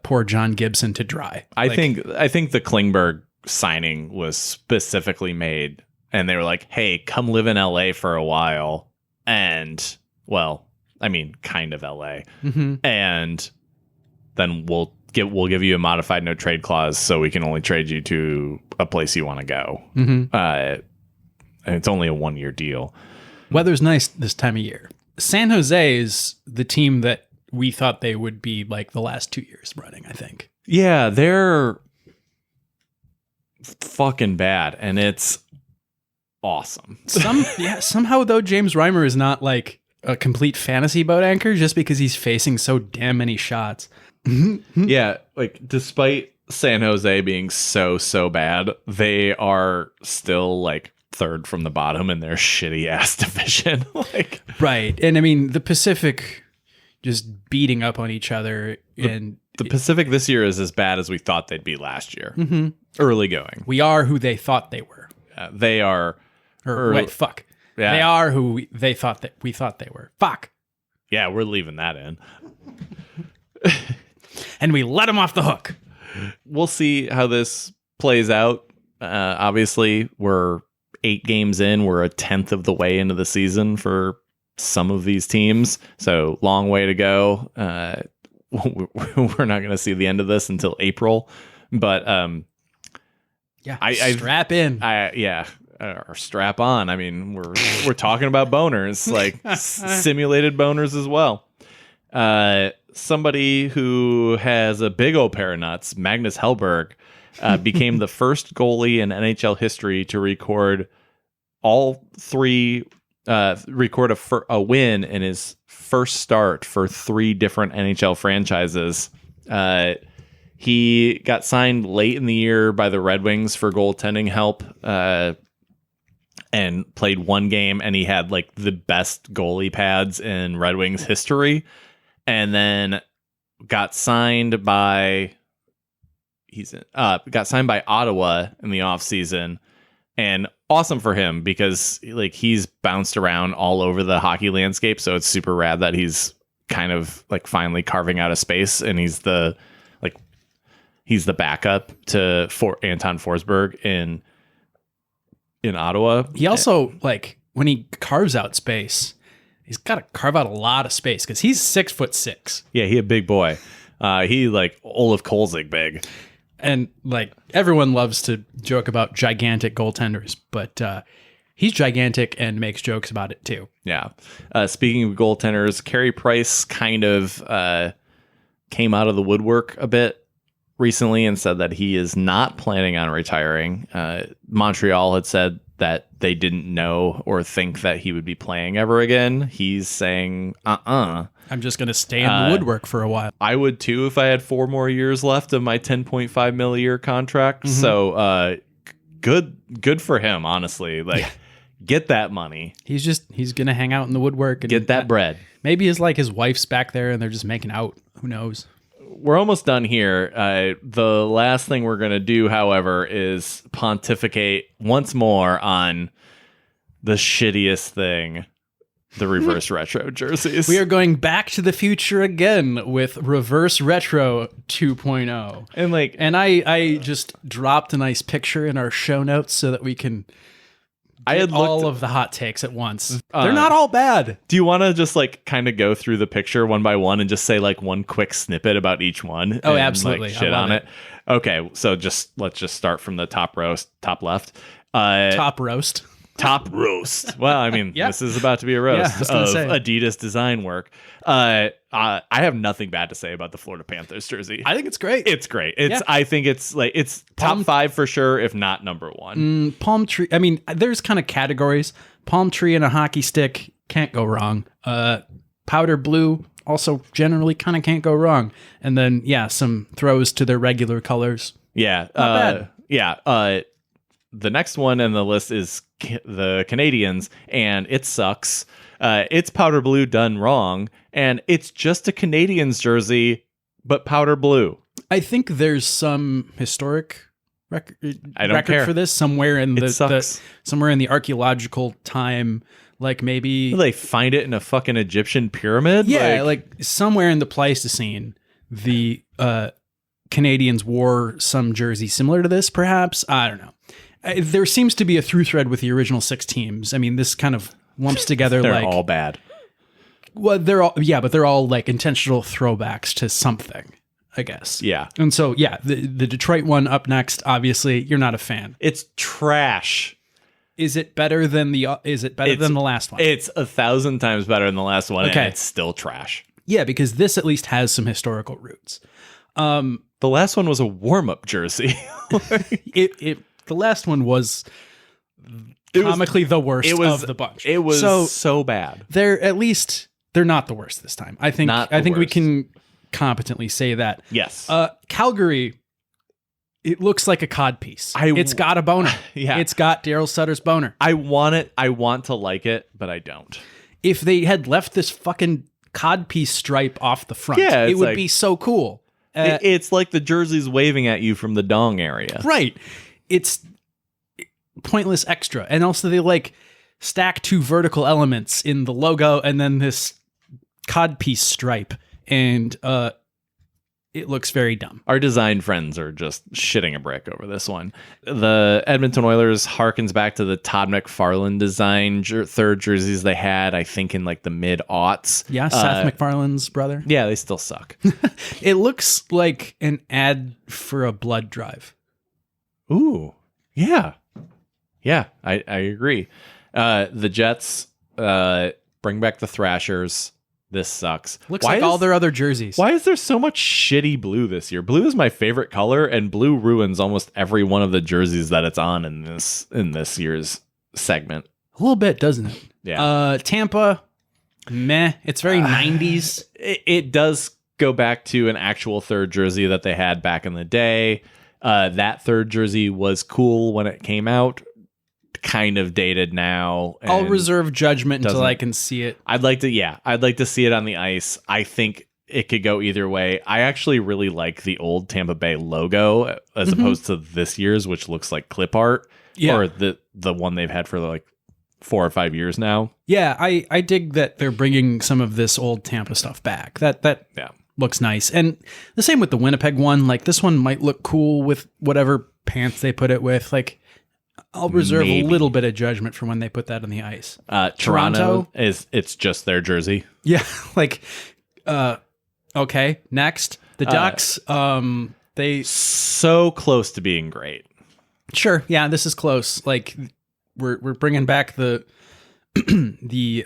poor John Gibson to dry. I think the Klingberg signing was specifically made, and they were like, hey, come live in LA for a while, and well, I mean kind of LA, and then we'll give you a modified no trade clause so we can only trade you to a place you want to go. And it's only a 1-year deal. Weather's nice this time of year. San Jose is the team that we thought they would be like the last 2 years running, I think. Yeah, they're fucking bad, and it's awesome. Somehow though, James Reimer is not like a complete fantasy boat anchor just because he's facing so damn many shots. Yeah, like despite San Jose being so bad, they are still like third from the bottom in their shitty ass division. Like, right. And I mean the Pacific just beating up on each other, and the Pacific this year is as bad as we thought they'd be last year. Early going. We are who they thought they were. They are. Wait, fuck. Yeah. They are who we thought they were. Fuck. Yeah, we're leaving that in. And we let them off the hook. We'll see how this plays out. Obviously, we're 8 games in. We're a 10th of the way into the season for some of these teams. So long way to go. We're not going to see the end of this until April. But strap in. Or strap on. I mean, we're talking about boners, like simulated boners as well. Somebody who has a big old pair of nuts, Magnus Hellberg, became the first goalie in NHL history to record a win in his first start for 3 different NHL franchises. He got signed late in the year by the Red Wings for goaltending help, and played 1 game, and he had like the best goalie pads in Red Wings history. And then got signed by Ottawa in the offseason, And awesome for him because like he's bounced around all over the hockey landscape. So it's super rad that he's kind of like finally carving out a space, and he's the backup to Anton Forsberg in Ottawa. He also like when he carves out space, he's got to carve out a lot of space because he's 6'6". Yeah, he a big boy. He like Olaf Kolzig big. And like everyone loves to joke about gigantic goaltenders, but he's gigantic and makes jokes about it too. Yeah. Speaking of goaltenders, Carey Price kind of came out of the woodwork a bit recently and said that he is not planning on retiring. Montreal had said that they didn't know or think that he would be playing ever again. He's saying, I'm just going to stay in the woodwork for a while. I would too if I had 4 more years left of my $10.5 million a year contract. Mm-hmm. So good for him, honestly. Like, get that money. He's going to hang out in the woodwork and get that bread. Maybe his wife's back there and they're just making out. Who knows? We're almost done here. The last thing we're going to do, however, is pontificate once more on the shittiest thing, the reverse retro jerseys. We are going back to the future again with reverse retro 2.0. And I just dropped a nice picture in our show notes so that we can all of the hot takes at once. They're not all bad. Do you want to just like kind of go through the picture one by one and just say like one quick snippet about each one? Oh, and, absolutely. Like, shit on it. Okay, so let's just start from the top left. Top roast. Top roast. Well, I mean, This is about to be a roast of Adidas design work. I have nothing bad to say about the Florida Panthers jersey. I think it's great. It's great. I think it's like it's top 5 for sure, if not number 1. Palm tree. I mean, there's kind of categories. Palm tree and a hockey stick can't go wrong. Powder blue also generally kind of can't go wrong. And then some throws to their regular colors. Yeah. Not bad. The next one in the list is the Canadians, and it sucks. It's powder blue done wrong, and it's just a Canadians jersey, but powder blue. I think there's some historic record care for this somewhere in somewhere in the archaeological time, like maybe they find it in a fucking Egyptian pyramid. Yeah, like somewhere in the Pleistocene, the Canadians wore some jersey similar to this. Perhaps, I don't know. There seems to be a through thread with the original 6 teams. I mean, this kind of lumps together they're like all bad. Well, but they're all like intentional throwbacks to something, I guess. Yeah. And so, the Detroit one up next. Obviously, you're not a fan. It's trash. Is it better than the last one? It's 1,000 times better than the last one. Okay. And it's still trash. Yeah, because this at least has some historical roots. The last one was a warm-up jersey. The last one was comically the worst of the bunch. It was so bad. They're not the worst this time. I think we can competently say that. Yes. Calgary, it looks like a cod piece. It's got a boner. Yeah. It's got Daryl Sutter's boner. I want it. I want to like it, but I don't. If they had left this fucking cod piece stripe off the front, it would be so cool. It's like the jersey's waving at you from the dong area. Right. It's pointless extra. And also they like stack 2 vertical elements in the logo and then this codpiece stripe. And it looks very dumb. Our design friends are just shitting a brick over this one. The Edmonton Oilers harkens back to the Todd McFarlane design third jerseys they had, I think, in like the mid-aughts. Yeah, Seth MacFarlane's brother. Yeah, they still suck. It looks like an ad for a blood drive. Ooh, yeah. Yeah, I agree. The Jets bring back the Thrashers. This sucks. Looks like all their other jerseys. Why is there so much shitty blue this year? Blue is my favorite color, and blue ruins almost every one of the jerseys that it's on in this year's segment. A little bit, doesn't it? Yeah. Tampa, meh. It's very 90s. It does go back to an actual third jersey that they had back in the day. That third jersey was cool when it came out. Kind of dated now. I'll reserve judgment until I can see it. I'd like to see it on the ice. I think it could go either way. I actually really like the old Tampa Bay logo as opposed to this year's, which looks like clip art, or the one they've had for like 4 or 5 years now. Yeah, I dig that they're bringing some of this old Tampa stuff back. That looks nice. And the same with the Winnipeg one. Like, this one might look cool with whatever pants they put it with. Like, I'll reserve a little bit of judgment for when they put that on the ice. Toronto it's just their jersey. Yeah, like, okay, next. The Ducks, they... So close to being great. Sure, yeah, this is close. Like, we're bringing back the the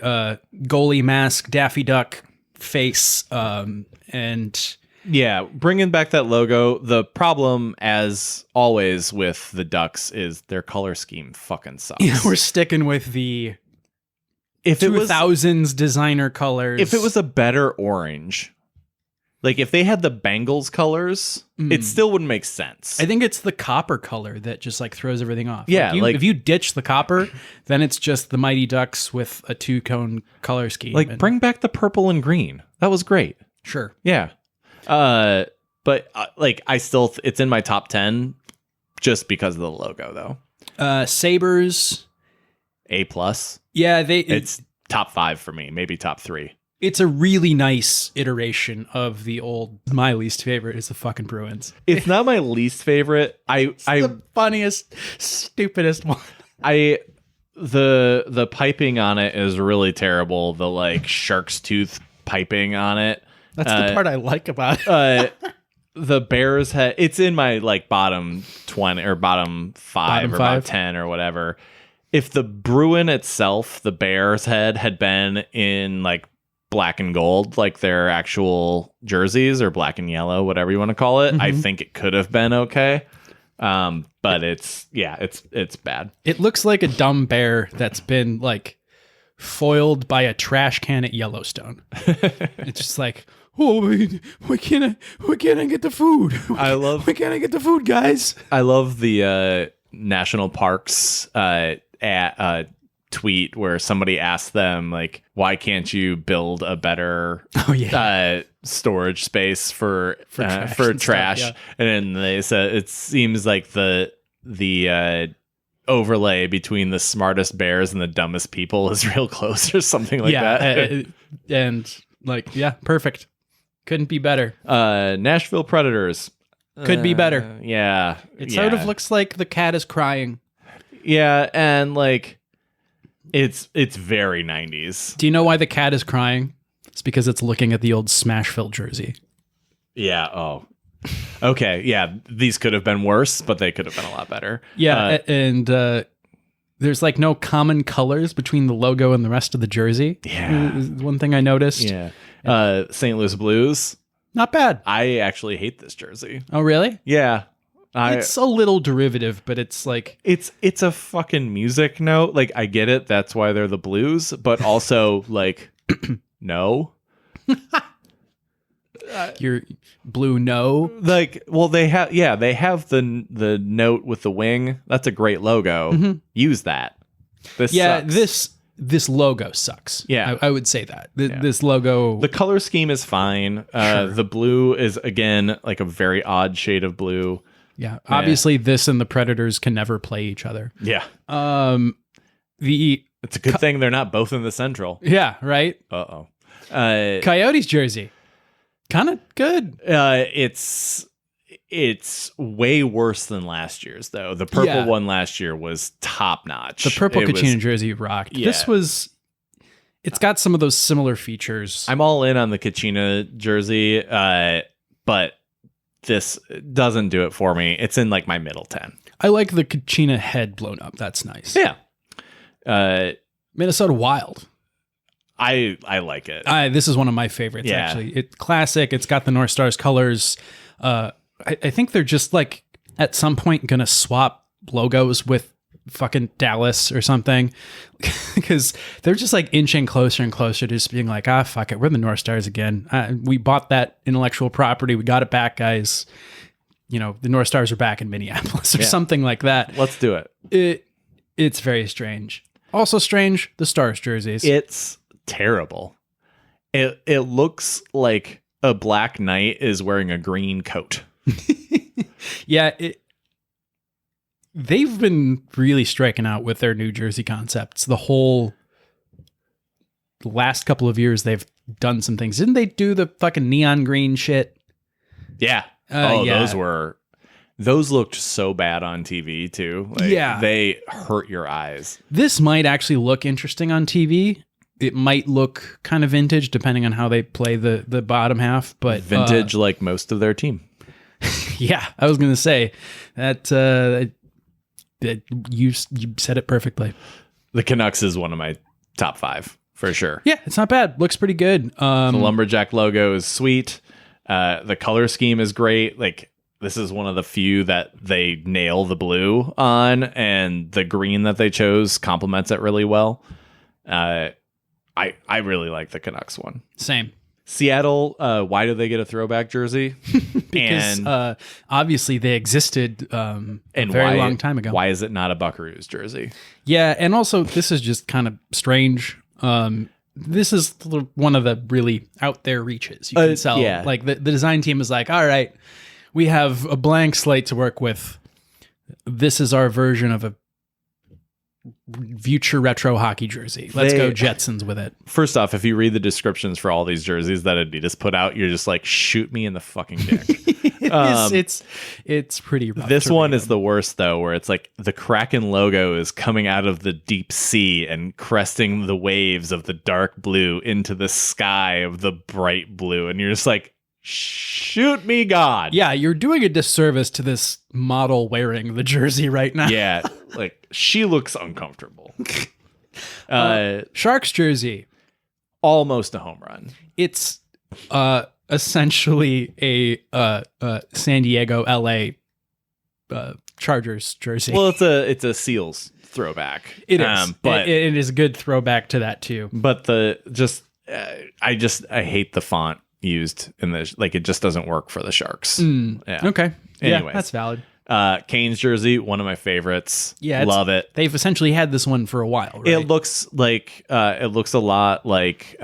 goalie mask, Daffy Duck face, and... Yeah, bringing back that logo. The problem, as always with the Ducks, is their color scheme fucking sucks. Yeah, we're sticking with the 2000s designer colors. If it was a better orange, like if they had the Bengals colors, it still wouldn't make sense. I think it's the copper color that just like throws everything off. Yeah, if you ditch the copper, then it's just the Mighty Ducks with a 2-cone color scheme. Like, bring back the purple and green. That was great. Sure. Yeah. But like, I still, it's in my top 10 just because of the logo, though. Sabres, A+. Yeah, it's top 5 for me, maybe top 3. It's a really nice iteration of the old. My least favorite is the fucking Bruins. It's not my least favorite. It's the funniest, stupidest one. The piping on it is really terrible. The like shark's tooth piping on it. That's the part I like about it. The Bears head, it's in my like bottom 20 or bottom 5 or bottom 10 or whatever. If the Bruin itself, the Bears head, had been in like black and gold, like their actual jerseys, or black and yellow, whatever you want to call it, I think it could have been okay. But it's bad. It looks like a dumb bear that's been like foiled by a trash can at Yellowstone. It's just like, oh, we can't get the food. We can't get the food, guys. I love the national parks tweet where somebody asked them like, why can't you build a better storage space for trash? Stuff, And then they said it seems like the overlay between the smartest bears and the dumbest people is real close, or something like that. And like, yeah, perfect. Couldn't be better. Nashville Predators. Could be better. Yeah. It sort of looks like the cat is crying. Yeah, and like it's very 90s. Do you know why the cat is crying? It's because it's looking at the old Smashville jersey. Yeah. Oh. Okay. Yeah. These could have been worse, but they could have been a lot better. Yeah, and there's like no common colors between the logo and the rest of the jersey. Yeah. One thing I noticed. Yeah. St. Louis Blues. Not bad. I actually hate this jersey. Oh, really? Yeah. It's a little derivative, but it's like... It's a fucking music note. Like, I get it. That's why they're the Blues. But also, like, no. Your blue no? Like, well, they have the note with the wing. That's a great logo. Use that. This sucks. This logo sucks. Yeah. I would say that. This logo... The color scheme is fine. Sure. The blue is, again, like a very odd shade of blue. Yeah. Obviously, this and the Predators can never play each other. Yeah. It's a good thing they're not both in the Central. Yeah, right? Uh-oh. Coyotes jersey. Kind of good. It's way worse than last year's, though. The purple one last year was top notch. The purple Kachina jersey rocked. Yeah. It's got some of those similar features. I'm all in on the Kachina jersey, but this doesn't do it for me. It's in like my middle 10. I like the Kachina head blown up. That's nice. Yeah. Minnesota Wild. I like it. This is one of my favorites, actually. It's classic. It's got the North Stars colors. I think they're just like at some point going to swap logos with fucking Dallas or something, because they're just like inching closer and closer to just being like, fuck it. We're the North Stars again. We bought that intellectual property. We got it back, guys. You know, the North Stars are back in Minneapolis or something like that. Let's do it. It's very strange. Also strange, the Stars jerseys. It's terrible. It looks like a Black Knight is wearing a green coat. Yeah, they've been really striking out with their New Jersey concepts. The last couple of years, they've done some things. Didn't they do the fucking neon green shit? Yeah. Yeah. Those looked so bad on TV too. Yeah. They hurt your eyes. This might actually look interesting on TV. It might look kind of vintage depending on how they play the bottom half, but Vintage like most of their team. yeah, I was going to say that you said it perfectly. The Canucks is one of my top 5 for sure. Yeah, it's not bad. Looks pretty good. The Lumberjack logo is sweet. The color scheme is great. Like, this is one of the few that they nail the blue on, and the green that they chose complements it really well. I really like the Canucks one. Same. Seattle, why do they get a throwback jersey? Because obviously they existed a very long time ago. Why is it not a Buckaroos jersey? Yeah, and also this is just kind of strange. This is one of the really out there reaches you can sell. Yeah. Like the design team is like, all right, we have a blank slate to work with. This is our version of a future retro hockey jersey. Let's go Jetsons with it. First off, if you read the descriptions for all these jerseys that Adidas put out, you're just like, shoot me in the fucking dick. It's pretty rough. This one is the worst though, where it's like the Kraken logo is coming out of the deep sea and cresting the waves of the dark blue into the sky of the bright blue, and you're just like, shoot me, God. Yeah, you're doing a disservice to this model wearing the jersey right now. Yeah, like she looks uncomfortable. Sharks jersey, almost a home run. It's essentially a San Diego, LA Chargers jersey. Well, it's a Seals throwback. It is, but it is a good throwback to that too. But I hate the font used in the, like, it just doesn't work for the Sharks. Yeah. Okay. Anyways. Yeah, that's valid. Canes jersey, one of my favorites. Yeah, love it. They've essentially had this one for a while, right? It looks a lot like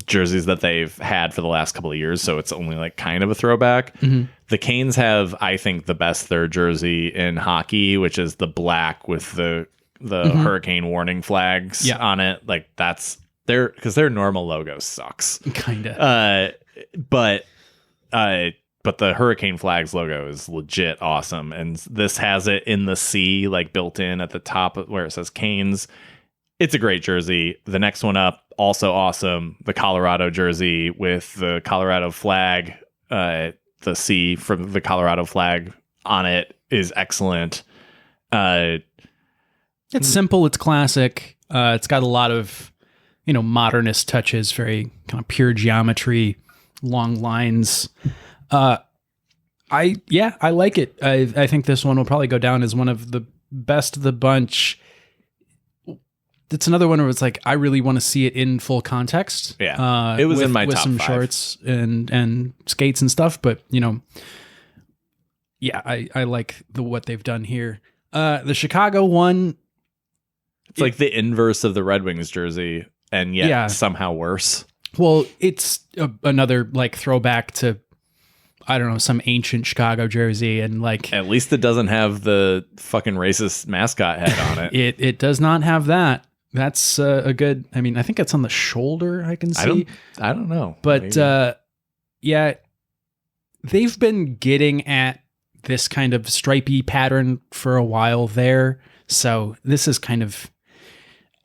jerseys that they've had for the last couple of years, so it's only like kind of a throwback. Mm-hmm. The Canes have, I think, the best third jersey in hockey, which is the black with the hurricane warning flags on it. Like, that's because their normal logo sucks. Kinda. But the hurricane flags logo is legit awesome, and this has it in the C, like built in at the top where it says Canes. It's a great jersey. The next one up, also awesome. The Colorado jersey with the Colorado flag, the C from the Colorado flag on it is excellent. It's simple. It's classic. It's got a lot of, modernist touches, very kind of pure geometry, long lines. I like it. I think this one will probably go down as one of the best of the bunch. It's another one where it's like, I really want to see it in full context. Yeah, it was in my with top some 5. shorts and skates and stuff. But I like what they've done here. The Chicago one, it's like the inverse of the Red Wings jersey, and yet somehow worse. Well, it's another like throwback to, I don't know, some ancient Chicago jersey, and like at least it doesn't have the fucking racist mascot head on it. It does not have that. That's a good. I mean, I think it's on the shoulder. I can see. I don't know, but they've been getting at this kind of stripy pattern for a while there. So this is kind of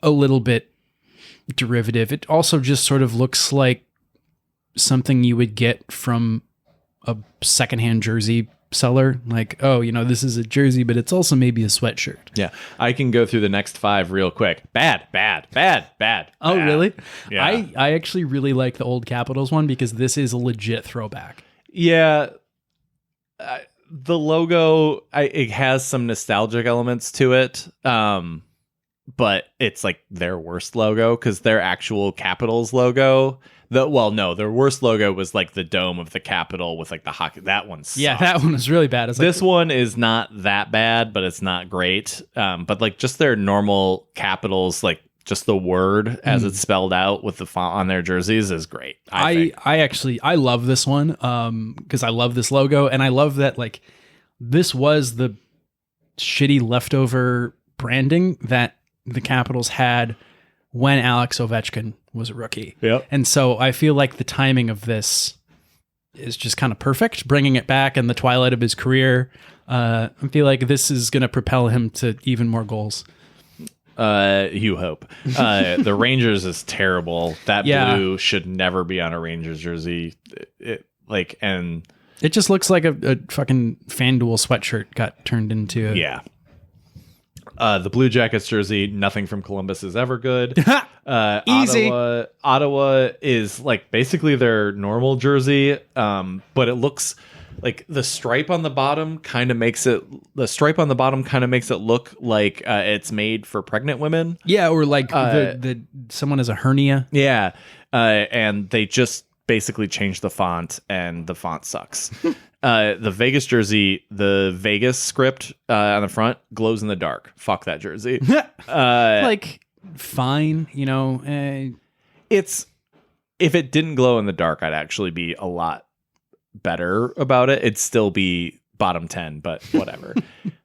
a little bit derivative. It also just sort of looks like something you would get from a secondhand jersey seller. Like, oh, this is a jersey, but it's also maybe a sweatshirt. Yeah. I can go through the next 5 real quick. Bad. Oh, really? Yeah. I actually really like the old Capitals one because this is a legit throwback. Yeah. The logo, it has some nostalgic elements to it. But it's like their worst logo, because their actual Capitals logo, their worst logo was like the dome of the Capitol with like the hockey. That one sucked. Yeah, that one was really bad. This one is not that bad, but it's not great. But like just their normal Capitals, like just the word as it's spelled out with the font on their jerseys is great. I love this one because I love this logo, and I love that like this was the shitty leftover branding that the Capitals had when Alex Ovechkin was a rookie. Yep. And so I feel like the timing of this is just kind of perfect, bringing it back in the twilight of his career. I feel like this is going to propel him to even more goals. You hope. The Rangers is terrible. That blue should never be on a Rangers jersey. It just looks like a fucking FanDuel sweatshirt got turned into. Yeah. The Blue Jackets jersey, nothing from Columbus is ever good. Easy. Ottawa is like basically their normal jersey, but it looks like the stripe on the bottom kind of makes it look like it's made for pregnant women. Yeah, or like someone has a hernia. Yeah, and they just basically changed the font, and the font sucks. The Vegas jersey, the Vegas script on the front glows in the dark. Fuck that jersey. Like, fine, you know. If it didn't glow in the dark, I'd actually be a lot better about it. It'd still be bottom 10, but whatever.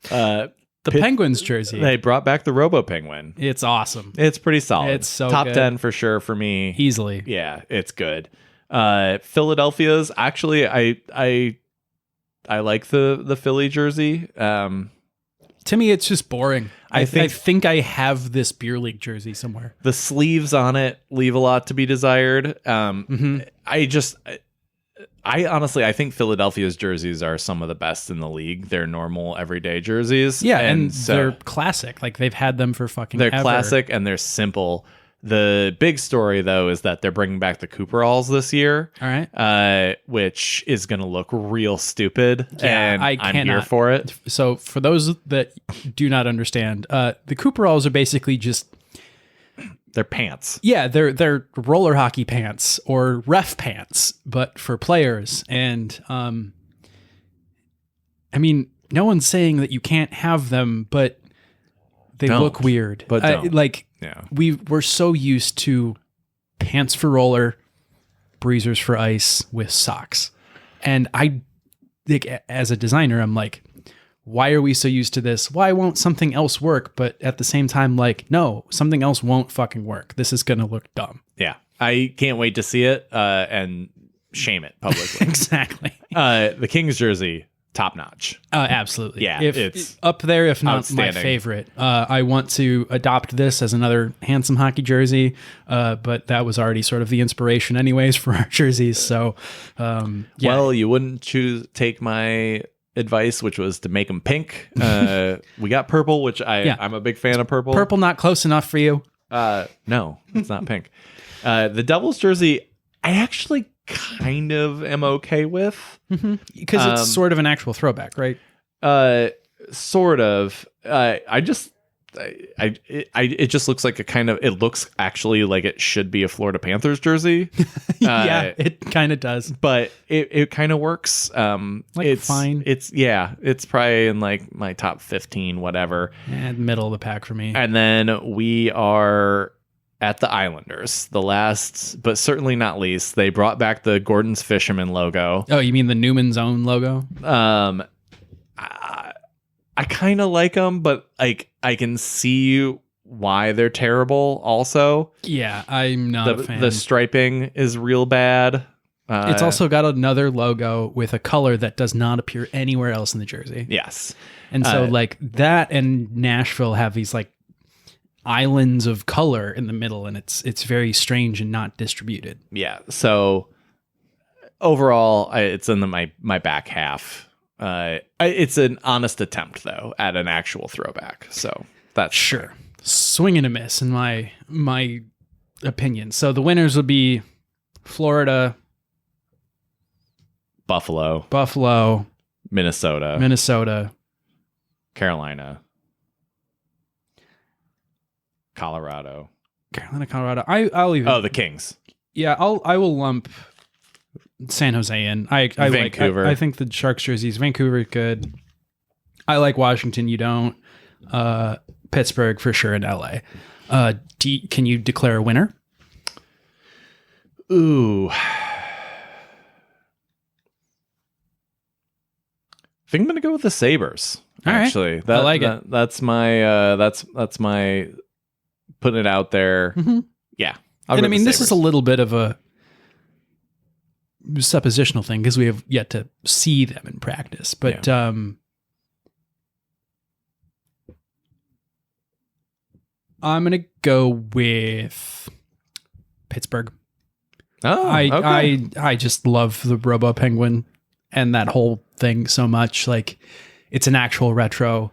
The Penguins jersey. They brought back the Robo Penguin. It's awesome. It's pretty solid. It's so top good. 10 for sure for me. Easily. Yeah, it's good. Philadelphia's actually I like the Philly jersey. To me, it's just boring. I think I have this beer league jersey somewhere. The sleeves on it leave a lot to be desired. I honestly think Philadelphia's jerseys are some of the best in the league. They're normal everyday jerseys. Yeah, and they're classic. Like they've had them for fucking They're ever. classic and they're simple. The big story, though, is that they're bringing back the Cooperalls this year. All right. Which is going to look real stupid. Yeah, and I'm cannot. here for it. So for those that do not understand, the Cooperalls are basically just... They're pants. Yeah, they're roller hockey pants or ref pants, but for players. And I mean, no one's saying that you can't have them, but they look weird. But don't. We're so used to pants for roller, breezers for ice with socks. And I think as a designer, I'm like, why are we so used to this? Why won't something else work? But at the same time, like, no, something else won't fucking work. This is going to look dumb. Yeah. I can't wait to see it and shame it publicly. Exactly. The Kings jersey, top notch. Absolutely. Yeah. It's up there, if not my favorite. I want to adopt this as another handsome hockey jersey, but that was already sort of the inspiration anyways for our jerseys. So, yeah. Well, you wouldn't take my advice, which was to make them pink. We got purple, which I'm a big fan of purple. Purple not close enough for you? No, it's not pink. The Devils jersey, I actually kind of am okay with. Because it's sort of an actual throwback, right? Sort of. It just looks like it looks actually like it should be a Florida Panthers jersey. Yeah, it kind of does. But it kind of works. It's fine. It's probably in like my top 15, whatever. Middle of the pack for me. And then we are at the Islanders, the last, but certainly not least. They brought back the Gordon's Fisherman logo. Oh, you mean the Newman's Own logo? I kind of like them, but like I can see why they're terrible also. Yeah, I'm not a fan. The striping is real bad. It's also got another logo with a color that does not appear anywhere else in the jersey. Yes. And so like that and Nashville have these like islands of color in the middle, and it's very strange and not distributed. Yeah. So overall, it's in my back half. It's an honest attempt though at an actual throwback. So that's sure. Swing and a miss in my opinion. So the winners would be Florida, Buffalo, Minnesota, Carolina, Colorado. I'll even. Oh, the Kings. Yeah, I will lump San Jose in. I Vancouver. I think the Sharks jerseys. Vancouver good. I like Washington. You don't. Pittsburgh for sure, and LA. Can you declare a winner? Ooh. I think I'm gonna go with the Sabres. All right. Actually, I like it. That's my that's my putting it out there. Mm-hmm. Yeah, And I mean, this is a little bit of a suppositional thing because we have yet to see them in practice. But I'm gonna go with Pittsburgh. Oh, okay. I just love the Robo Penguin and that whole thing so much. Like, it's an actual retro.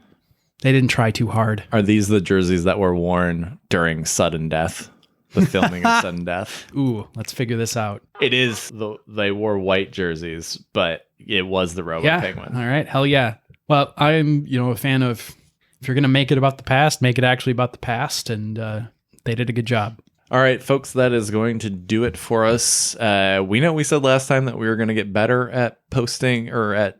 They didn't try too hard. Are these the jerseys that were worn during Sudden Death? The filming of Sudden Death? Ooh, let's figure this out. It is. They wore white jerseys, but it was the Robo Penguin. All right. Hell yeah. Well, I'm, a fan of, if you're going to make it about the past, make it actually about the past. And they did a good job. All right, folks, that is going to do it for us. We know we said last time that we were going to get better at posting or at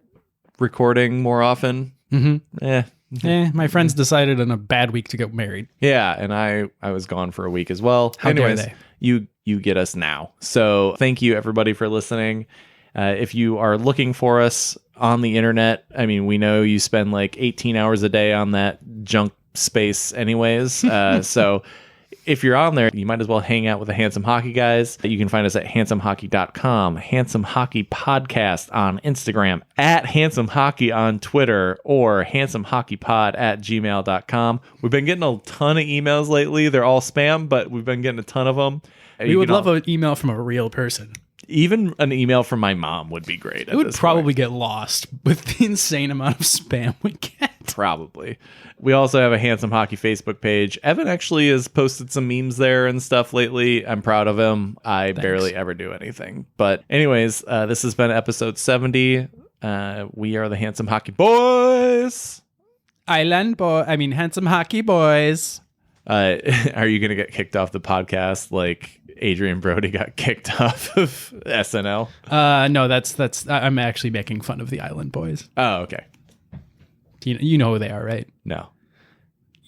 recording more often. Mm-hmm. My friends decided on a bad week to get married. Yeah, and I was gone for a week as well. How dare they? You get us now. So thank you, everybody, for listening. If you are looking for us on the internet, I mean, we know you spend like 18 hours a day on that junk space anyways. So if you're on there, you might as well hang out with the Handsome Hockey guys. You can find us at handsomehockey.com, Handsome Hockey Podcast on Instagram, at Handsome Hockey on Twitter, or handsomehockeypod@gmail.com. We've been getting a ton of emails lately. They're all spam, but we've been getting a ton of them. We would love an email from a real person. Even an email from my mom would be great. It would probably get lost with the insane amount of spam we get. Probably. We also have a Handsome Hockey Facebook page. Evan actually has posted some memes there and stuff lately. I'm proud of him. Thanks. Barely ever do anything. But anyways, this has been episode 70. We are the Handsome Hockey Boys. Handsome Hockey Boys. Are you going to get kicked off the podcast like Adrian Brody got kicked off of SNL? No, that's I'm actually making fun of the Island Boys. Oh, okay. You know who they are, right? No.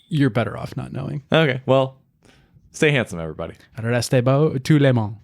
You're better off not knowing. Okay, well, stay handsome, everybody. Restez beau, tout le monde.